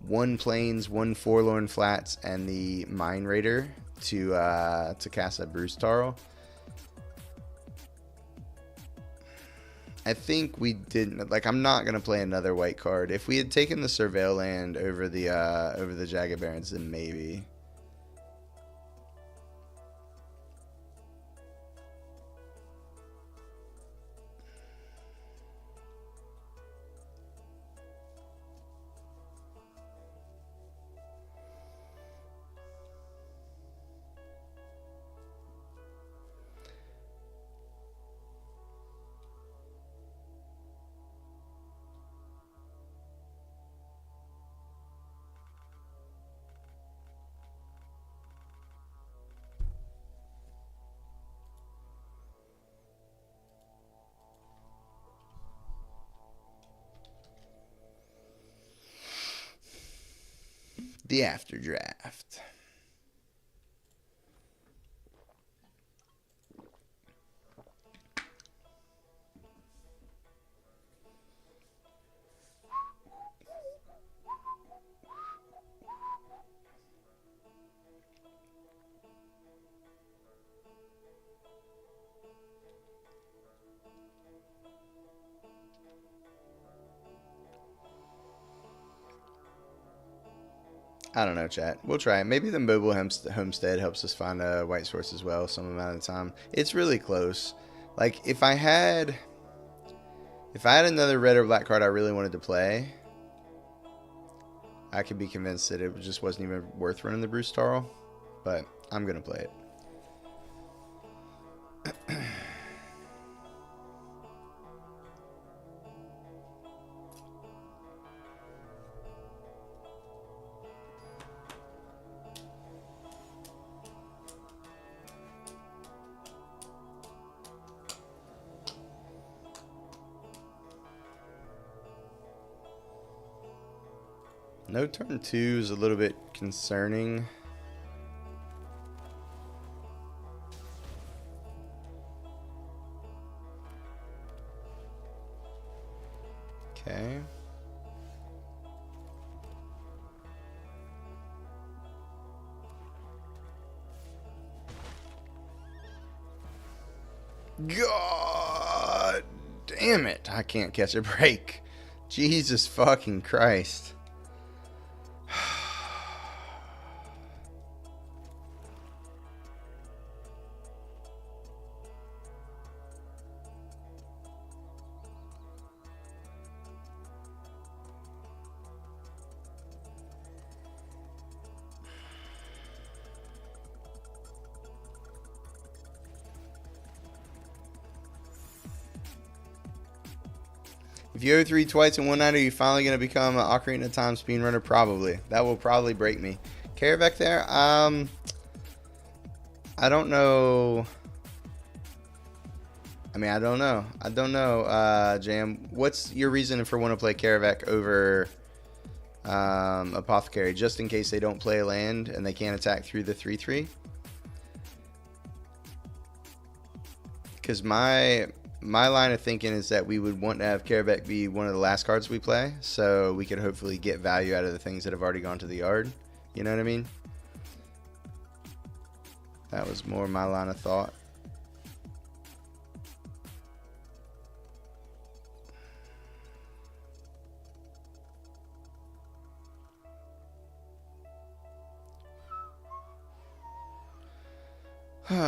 one Plains, one Forlorn Flats, and the Mine Raider to cast a Brewstarl. I think we didn't, like, I'm not gonna play another white card. If we had taken the Surveil land over the Jagged Barons, then maybe. The after draft. I don't know, chat. We'll try it. Maybe the mobile homestead helps us find a white source as well some amount of the time. It's really close. Like, if I had another red or black card I really wanted to play, I could be convinced that it just wasn't even worth running the Bruce Tarl. But I'm going to play it. No turn 2 is a little bit concerning. Okay. God damn it. I can't catch a break. Jesus fucking Christ. If you O3 twice in one night, are you finally going to become an Ocarina of Time speedrunner? Probably. That will probably break me. Karavec there? I don't know. I mean, I don't know. I don't know, Jam. What's your reason for wanting to play Karavec over Apothecary? Just in case they don't play land and they can't attack through the 3/3? Because my line of thinking is that we would want to have Karavec be one of the last cards we play, so we could hopefully get value out of the things that have already gone to the yard. You know what I mean? That was more my line of thought.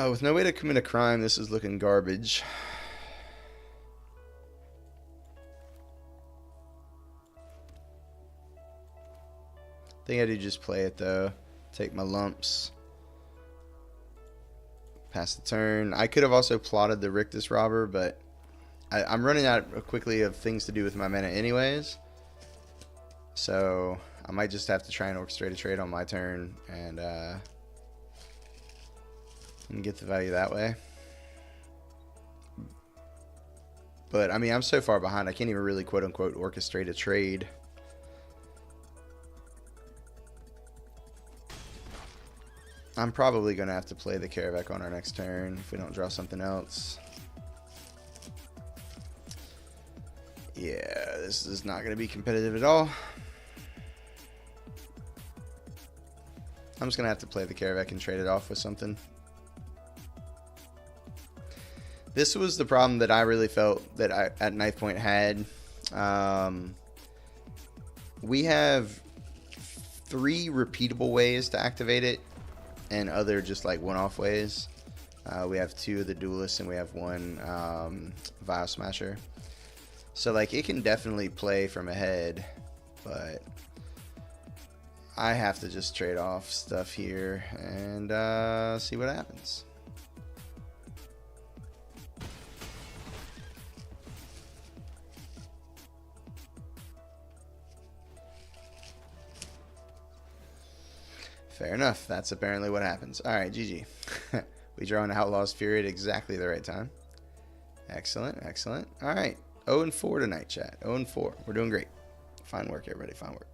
With no way to commit a crime, this is looking garbage. I think I do just play it though. Take my lumps. Pass the turn. I could have also plotted the Rictus Robber, but I'm running out quickly of things to do with my mana anyways. So I might just have to try and orchestrate a trade on my turn and get the value that way. But I mean, I'm so far behind, I can't even really quote unquote orchestrate a trade. I'm probably going to have to play the Karavec on our next turn if we don't draw something else. Yeah, this is not going to be competitive at all. I'm just going to have to play the Karavec and trade it off with something. This was the problem that I really felt that I at Knife Point had. We have 3 repeatable ways to activate it, and other just like one-off ways. We have 2 of the Duelists, and we have 1 Vial Smasher. So like it can definitely play from ahead, but I have to just trade off stuff here and see what happens. Fair enough. That's apparently what happens. All right, GG. We draw an Outlaw's Fury at exactly the right time. Excellent, excellent. All right, 0-4 tonight, chat. 0-4. We're doing great. Fine work, everybody. Fine work.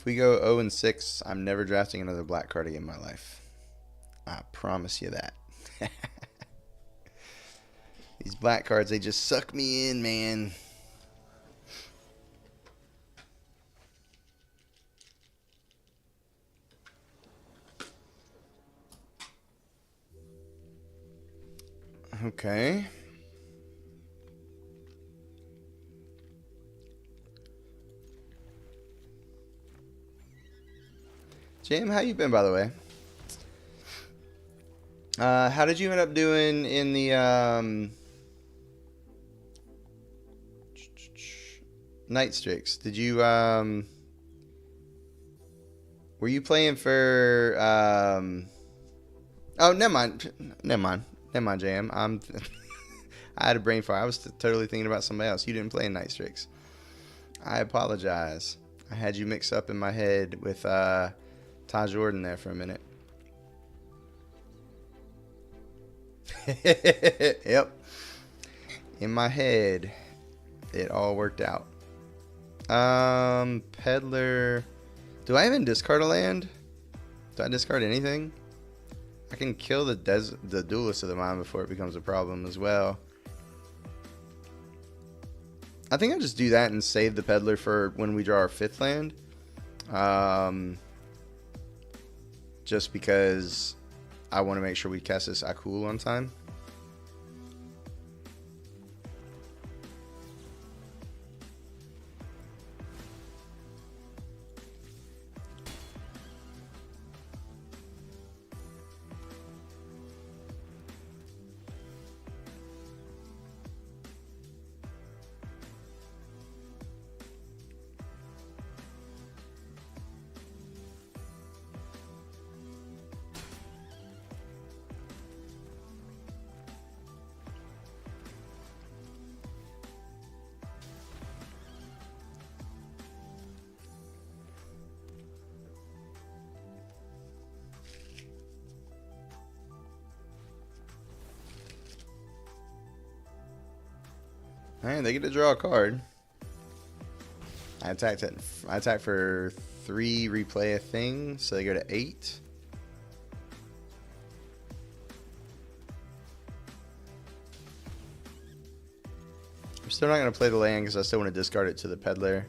we go 0-6, I'm never drafting another black card again in my life. I promise you that. These black cards, they just suck me in, man. Okay. Jam, how you been, by the way? How did you end up doing in the Night Strix? Did you were you playing for oh, never mind, Jam. I had a brain fire. I was totally thinking about somebody else. You didn't play in Night Strix. I apologize. I had you mixed up in my head with Ty Jordan there for a minute. Yep. In my head, it all worked out. Peddler. Do I even discard a land? Do I discard anything? I can kill the Duelist of the Mind before it becomes a problem as well. I think I'll just do that and save the Peddler for when we draw our 5th land. Just because I want to make sure we cast this Akul on time. Alright, they get to draw a card. I attack for 3, replay a thing, so they go to 8. I'm still not going to play the land because I still want to discard it to the Peddler.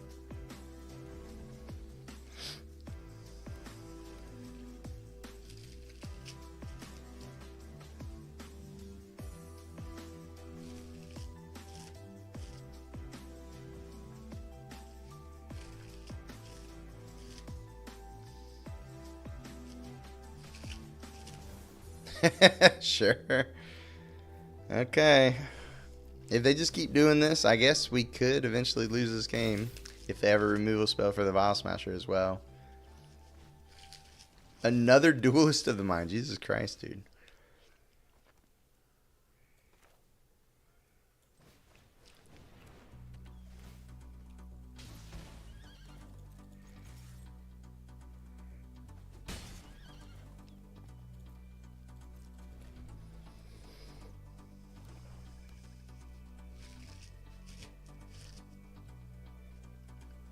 Sure. Okay. If they just keep doing this, I guess we could eventually lose this game. If they have a removal spell for the Vial Smasher as well. Another Duelist of the Mind. Jesus Christ, dude.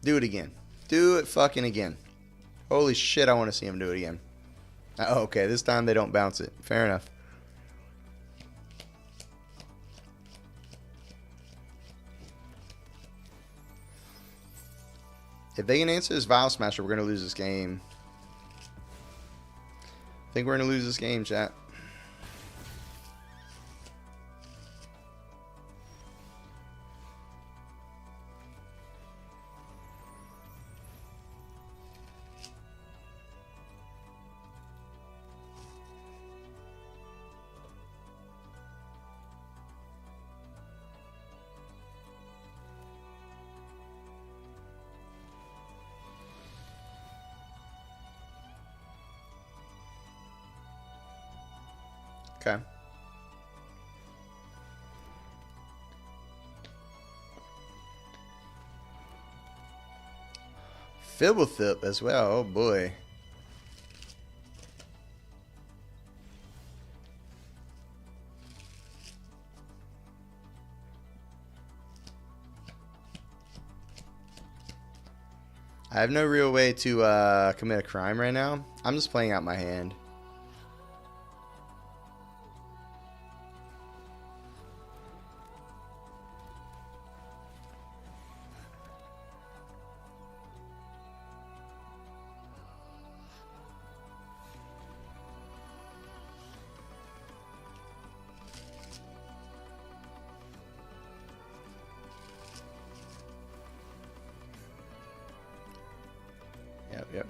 Do it again. Do it fucking again. Holy shit, I want to see him do it again. Oh, okay, this time they don't bounce it. Fair enough. If they can answer this Vial Smasher, we're going to lose this game. I think we're going to lose this game, chat. Okay. Fibblethip as well. Oh boy. I have no real way to commit a crime right now. I'm just playing out my hand.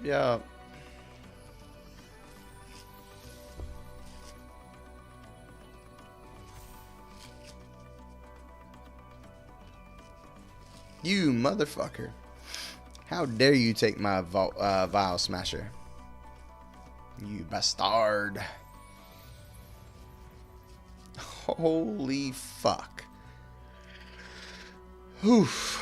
Yep. You motherfucker. How dare you take my Vial Smasher? You bastard. Holy fuck. Oof.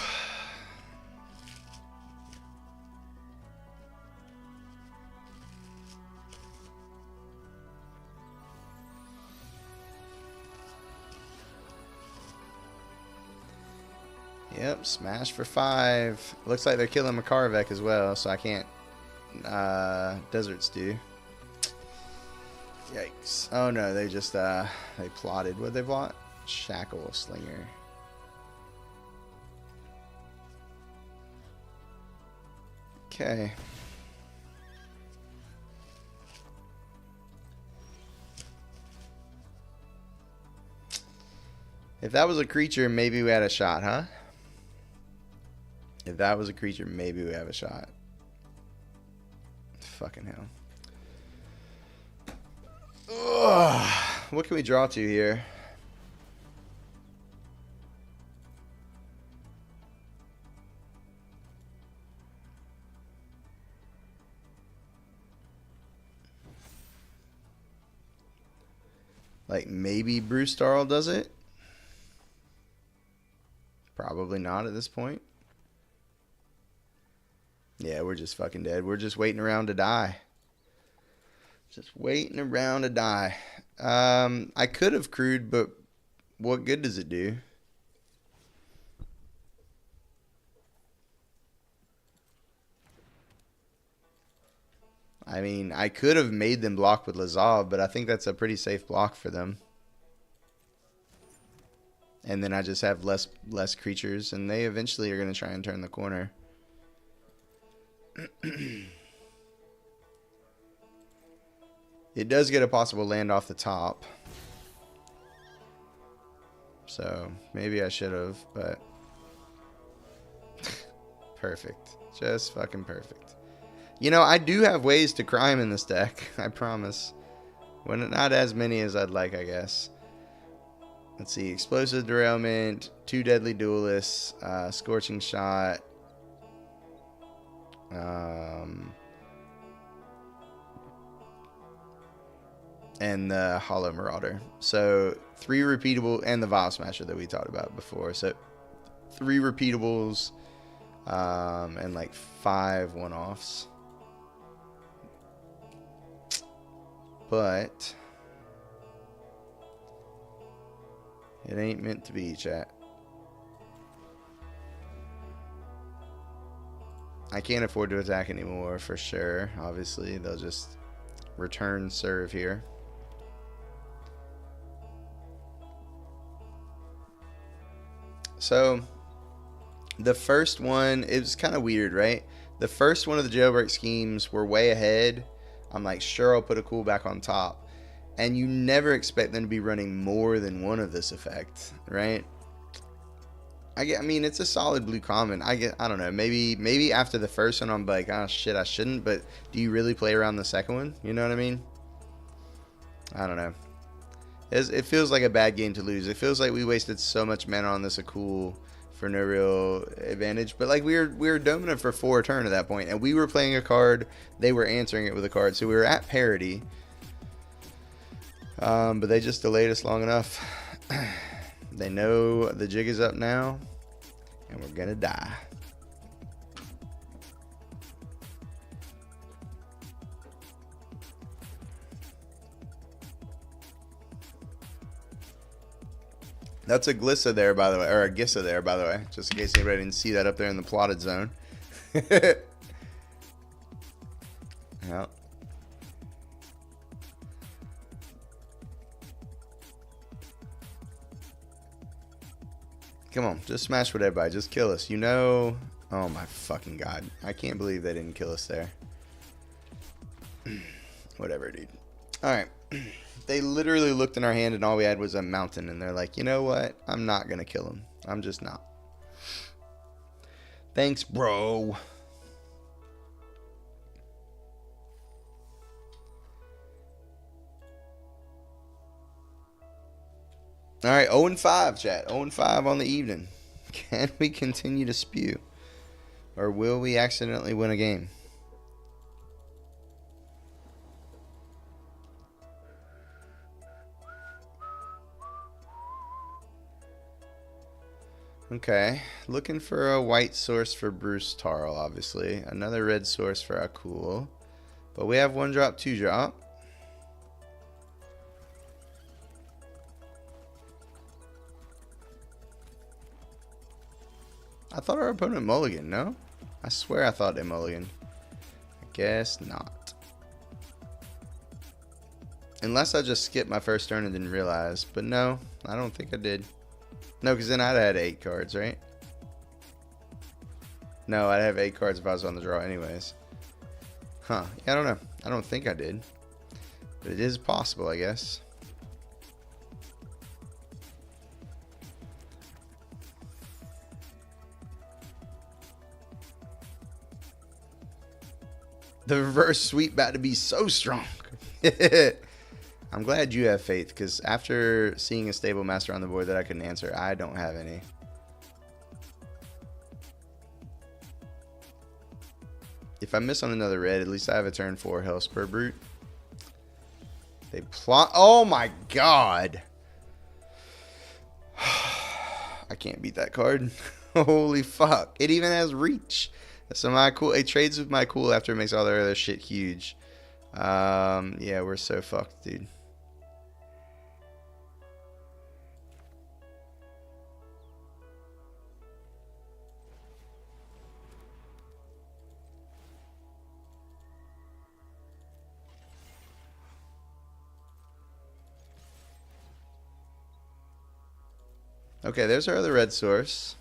Yep, smash for 5. Looks like they're killing Makarvek as well, so I can't. Deserts do. Yikes. Oh no, they just, they plotted. What'd they plot? Shackle Slinger. Okay. If that was a creature, maybe we had a shot, huh? If that was a creature, maybe we have a shot. Fucking hell. Ugh. What can we draw to here? Like maybe Bruce Darl does it? Probably not at this point. Yeah, we're just fucking dead. We're just waiting around to die. Just waiting around to die. I could have crewed, but what good does it do? I mean, I could have made them block with Lazav, but I think that's a pretty safe block for them. And then I just have less creatures, and they eventually are going to try and turn the corner. It does get a possible land off the top. So maybe I should have, but perfect. Just fucking perfect. You know, I do have ways to crime in this deck, I promise. When not as many as I'd like, I guess. Let's see, Explosive Derailment, 2 Deadly Duelists, Scorching Shot, and the Hollow Marauder. So 3 repeatable, and the Vial Smasher that we talked about before. So 3 repeatables, and like 5 one-offs. But it ain't meant to be, chat. I can't afford to attack anymore for sure. Obviously, they'll just return serve here. So the first one, it was kind of weird, right? The first one of the jailbreak schemes were way ahead. I'm like, sure, I'll put a cool back on top. And you never expect them to be running more than one of this effect, right? I mean, it's a solid blue common. I don't know. Maybe after the first one, I'm like, oh shit, I shouldn't. But do you really play around the second one? You know what I mean? I don't know. It feels like a bad game to lose. It feels like we wasted so much mana on this Akul for no real advantage. But like we were dominant for 4 turn at that point, and we were playing a card. They were answering it with a card, so we were at parity. But they just delayed us long enough. They know the jig is up now, and we're gonna die. That's a Glissa there, by the way, or a Gissa there, by the way, just in case anybody didn't see that up there in the plotted zone. Come on, just smash with everybody. Just kill us. You know... Oh my fucking god. I can't believe they didn't kill us there. Whatever, dude. Alright. They literally looked in our hand and all we had was a mountain. And they're like, you know what? I'm not going to kill him. I'm just not. Thanks, bro. Alright, 0-5, chat. 0-5 on the evening. Can we continue to spew? Or will we accidentally win a game? Okay, looking for a white source for Bruce Tarl, obviously. Another red source for Akul. But we have 1-drop, 2-drop. I thought our opponent mulliganed, no? I swear I thought they mulliganed. I guess not. Unless I just skipped my first turn and didn't realize. But no, I don't think I did. No, because then I'd had 8 cards, right? No, I'd have 8 cards if I was on the draw anyways. Huh. Yeah, I don't know. I don't think I did. But it is possible, I guess. The reverse sweep about to be so strong. I'm glad you have faith, because after seeing a stable master on the board that I couldn't answer, I don't have any. If I miss on another red, at least I have a turn 4 Hellspur Brute. They plot. Oh my god. I can't beat that card. Holy fuck. It even has reach. So my cool, it trades with my cool after it makes all their other shit huge. Yeah, we're so fucked, dude. Okay, there's our other red source.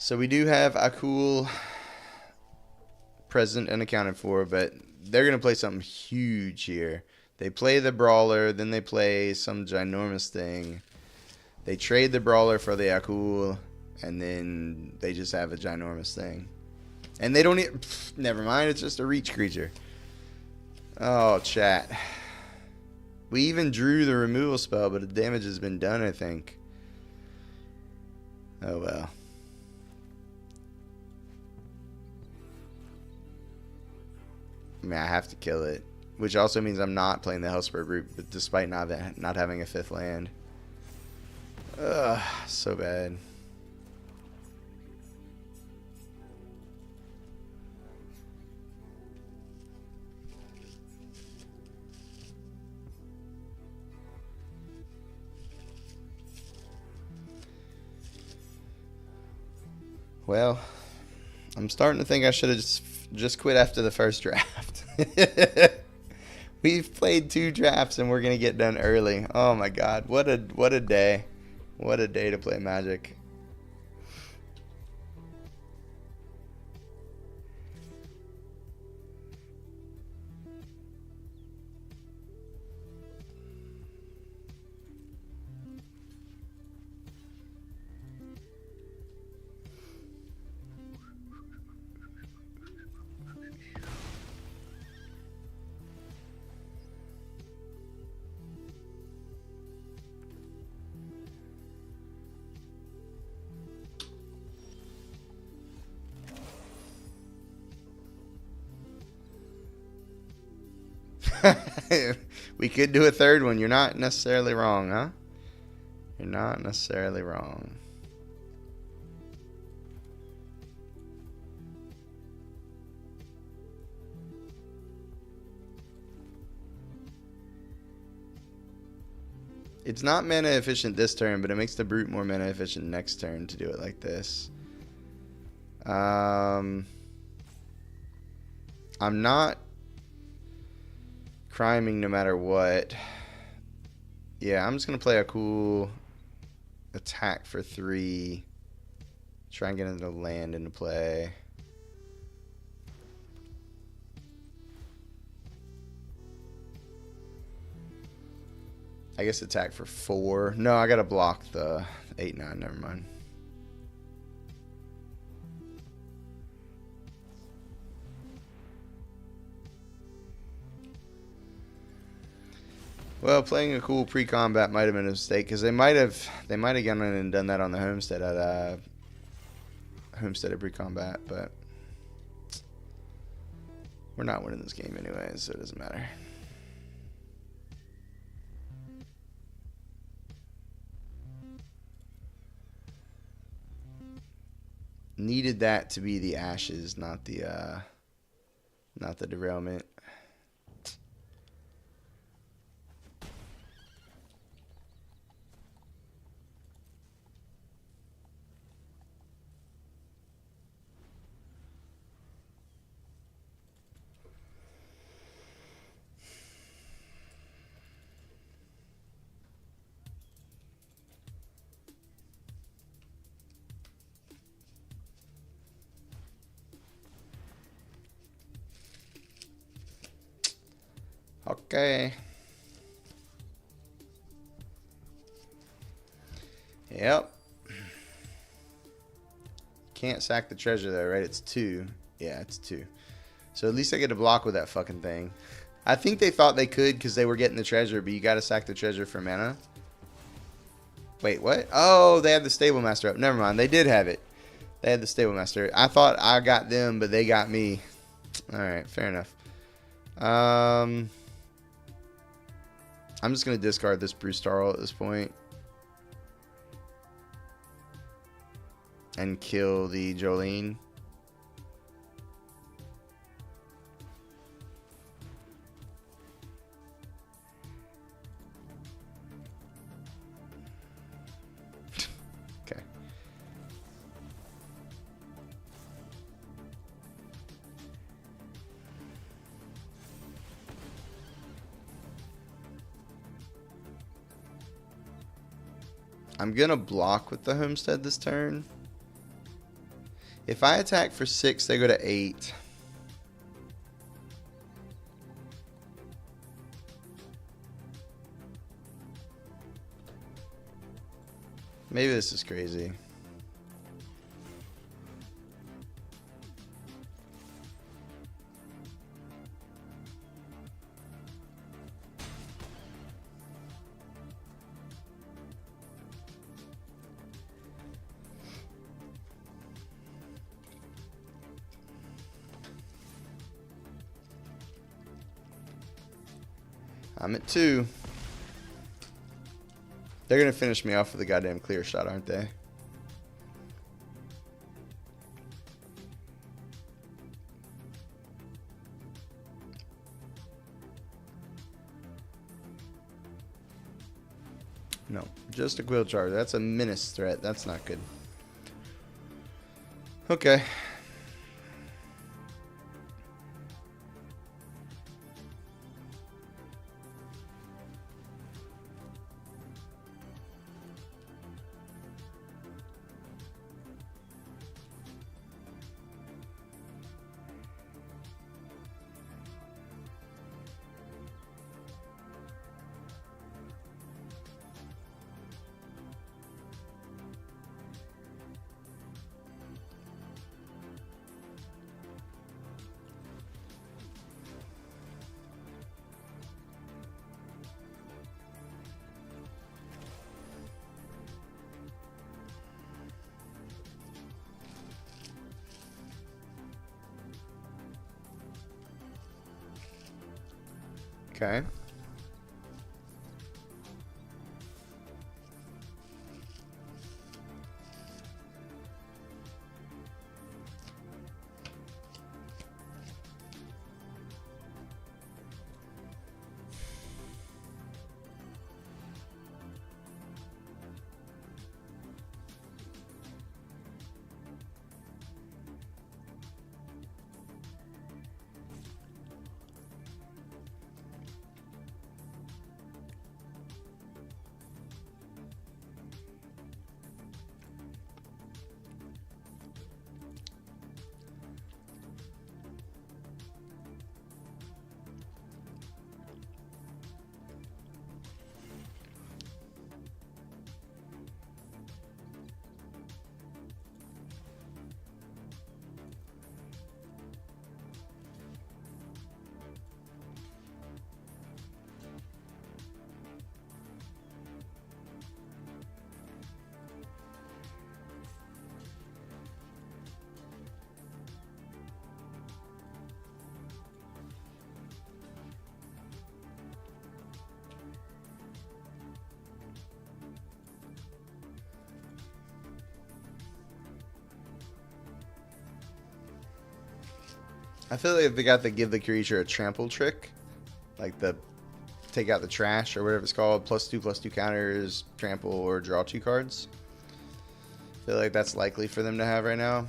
So we do have Akul present and accounted for, but they're going to play something huge here. They play the Brawler, then they play some ginormous thing. They trade the Brawler for the Akul, and then they just have a ginormous thing. And they don't need... Never mind, it's just a reach creature. Oh, chat. We even drew the removal spell, but the damage has been done, I think. Oh, well. I mean, I have to kill it. Which also means I'm not playing the Hellspur Brute, but despite not having a 5th land. Ugh, so bad. Well, I'm starting to think I should have just quit after the first draft. We've played 2 drafts and we're gonna get done early. Oh my god, what a day. What a day to play Magic. We could do a 3rd one. You're not necessarily wrong, huh? You're not necessarily wrong. It's not mana efficient this turn, but it makes the Brute more mana efficient next turn to do it like this. I'm not criming no matter what. Yeah, I'm just going to play a cool attack for 3. Try and get into land into play. I guess attack for 4. No, I gotta block the 8/9. Never mind. Well, playing a cool pre-combat might have been a mistake because they might have gone in and done that on the homestead at pre-combat, but we're not winning this game anyway, so it doesn't matter. Needed that to be the ashes, not the derailment. Okay. Yep. Can't sack the treasure though, right? It's 2. Yeah, it's 2. So at least I get to block with that fucking thing. I think they thought they could because they were getting the treasure, but you got to sack the treasure for mana. Wait, what? Oh, they had the stable master up. Never mind. They did have it. They had the stable master. I thought I got them, but they got me. All right, fair enough. I'm just going to discard this Bruce Starl at this point. And kill the Jolene. Okay. I'm going to block with the homestead this turn. If I attack for 6, they go to 8. Maybe this is crazy. I'm at 2. They're going to finish me off with a goddamn clear shot, aren't they? No, just a quill charge. That's a menace threat. That's not good. Okay. Okay. I feel like they got to give the creature a trample trick. Like the take out the trash or whatever it's called. +2/+2 counters, trample, or draw 2 cards. I feel like that's likely for them to have right now.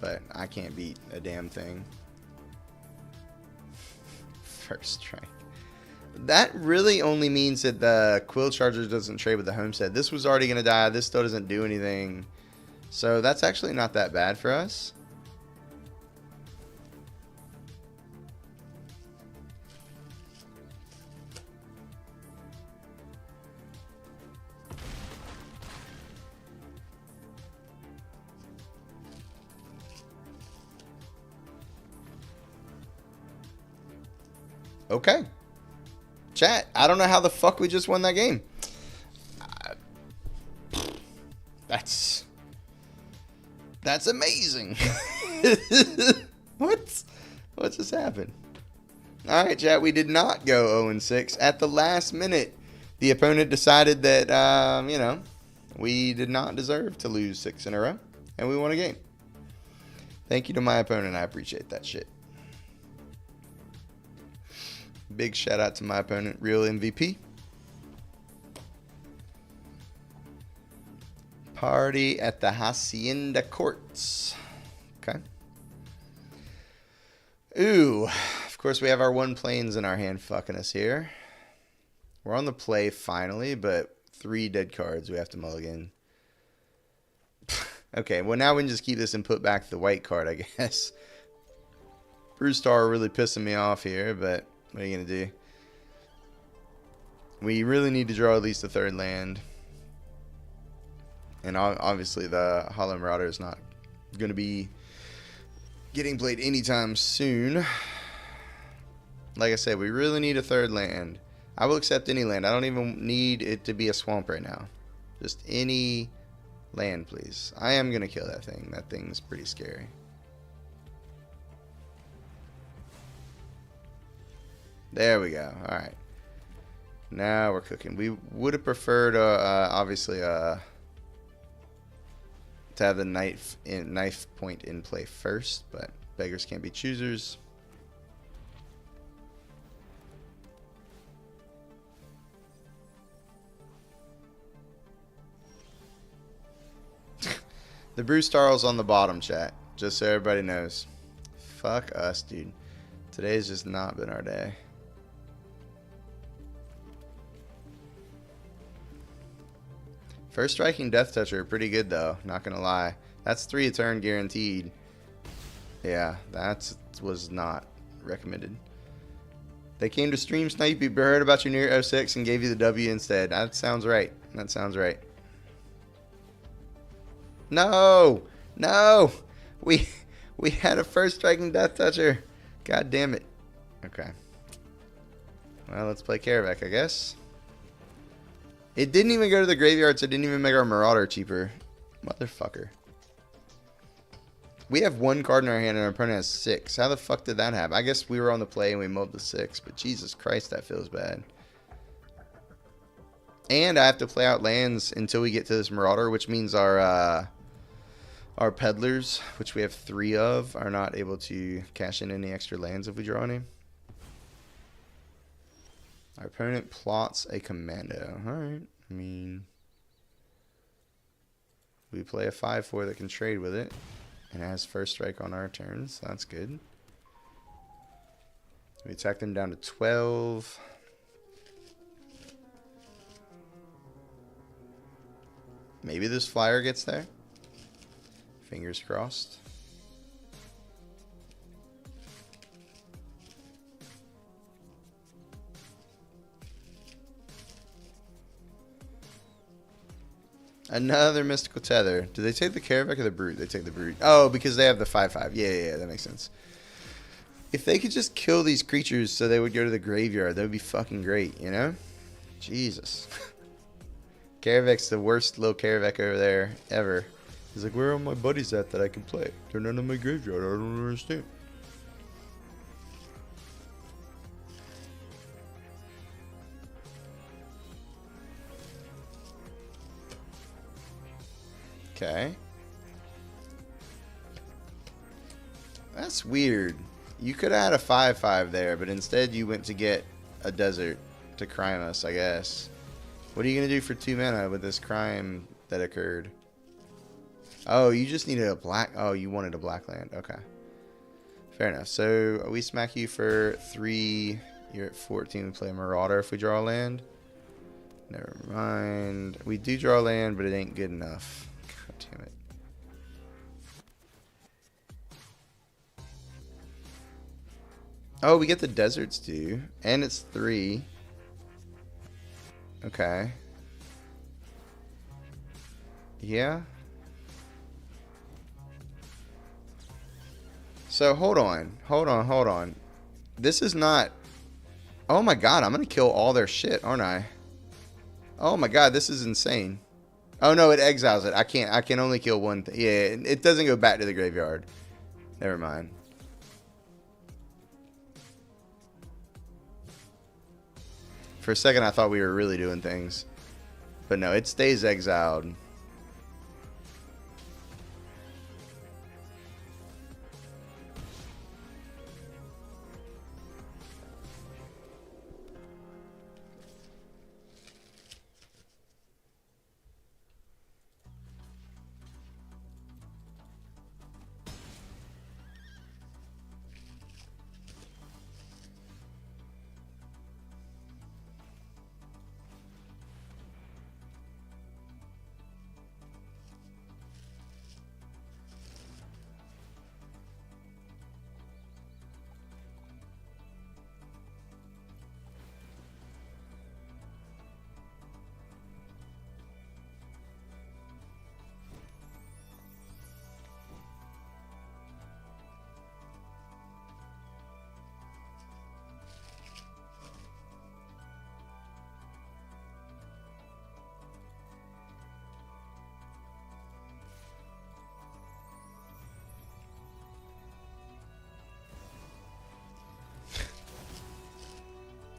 But I can't beat a damn thing. First strike. That really only means that the Quill Charger doesn't trade with the Homestead. This was already going to die. This still doesn't do anything. So that's actually not that bad for us. Okay. Chat, I don't know how the fuck we just won that game. That's amazing. What just happened? All right, chat, we did not go 0-6 at the last minute. The opponent decided that you know, we did not deserve to lose 6 in a row, and we won a game. Thank you to my opponent. I appreciate that shit. Big shout out to my opponent, real MVP. Party at the Hacienda Courts. Okay. Ooh. Of course, we have our 1 planes in our hand fucking us here. We're on the play finally, but 3 dead cards we have to mulligan. Okay, well now we can just keep this and put back the white card, I guess. Brewstar really pissing me off here, but what are you going to do? We really need to draw at least a 3rd land. And obviously the Hollow Marauder is not going to be getting played anytime soon. Like I said, we really need a 3rd land. I will accept any land. I don't even need it to be a swamp right now. Just any land, please. I am going to kill that thing. That thing's pretty scary. There we go. All right. Now we're cooking. We would have preferred, obviously, to have the knife point in play first, but beggars can't be choosers. The Brewstar's on the bottom, chat. Just so everybody knows. Fuck us, dude. Today's just not been our day. First Striking Death Toucher, pretty good though, not gonna lie. That's 3 a turn guaranteed. Yeah, that was not recommended. They came to stream snipe you, heard about you near 06 and gave you the W instead. That sounds right. That sounds right. No! No! We had a First Striking Death Toucher. God damn it. Okay. Well, let's play Karavek, I guess. It didn't even go to the graveyard, so it didn't even make our Marauder cheaper. Motherfucker. We have 1 card in our hand and our opponent has 6. How the fuck did that happen? I guess we were on the play and we mulled the 6, but Jesus Christ, that feels bad. And I have to play out lands until we get to this Marauder, which means our peddlers, which we have 3 of, are not able to cash in any extra lands if we draw any. Our opponent plots a commando. Alright. I mean, we play a 5/4 that can trade with it. And has first strike on our turn, so that's good. We attack them down to 12. Maybe this flyer gets there. Fingers crossed. Another Mystical Tether. Do they take the Karavek or the Brute? They take the Brute. Oh, because they have the 5/5. Yeah, that makes sense. If they could just kill these creatures so they would go to the graveyard, that would be fucking great, you know? Jesus. Karavek's the worst little Karavek over there ever. He's like, where are my buddies at that I can play? They're not in my graveyard. I don't understand. Okay. That's weird. You could have had a 5/5 there, but instead you went to get a desert to crime us, I guess. What are you going to do for 2 mana with this crime that occurred? Oh, you just needed a black... Oh, you wanted a black land. Okay. Fair enough. So we smack you for 3. You're at 14. We play Marauder if we draw a land. Never mind. We do draw land, but it ain't good enough. God damn it. Oh, we get the deserts too. And it's 3. Okay. Yeah. So hold on. This is not... Oh my god, I'm gonna kill all their shit, aren't I? Oh my god, this is insane. Oh no, it exiles it. I can only kill one thing. Yeah, it doesn't go back to the graveyard. Never mind. For a second I thought we were really doing things. But no, it stays exiled.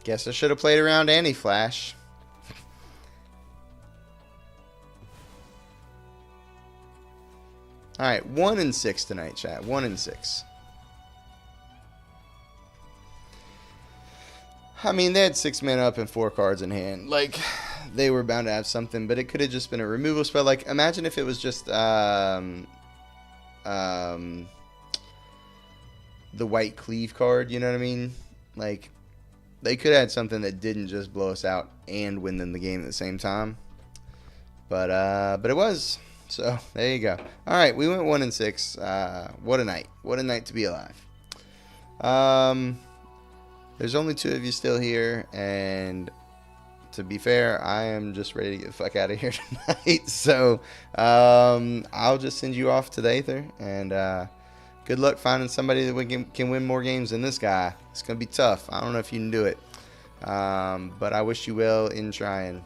Guess I should have played around Anti-Flash. Alright, 1 and 6 tonight, chat. 1 and 6. I mean, they had 6 mana up and 4 cards in hand. Like, they were bound to have something, but it could have just been a removal spell. Like, imagine if it was just the white cleave card, you know what I mean? Like, they could have had something that didn't just blow us out and win them the game at the same time. But it was. So, there you go. Alright, we went 1 and 6. What a night. What a night to be alive. There's only 2 of you still here, and to be fair, I am just ready to get the fuck out of here tonight. So, I'll just send you off to the Aether, and good luck finding somebody that can win more games than this guy. It's going to be tough. I don't know if you can do it. But I wish you well in trying.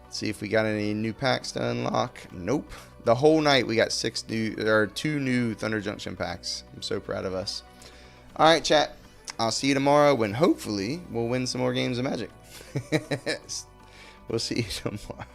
Let's see if we got any new packs to unlock. Nope. The whole night we got 2 new Thunder Junction packs. I'm so proud of us. Alright, chat. I'll see you tomorrow when hopefully we'll win some more games of Magic. We'll see you tomorrow.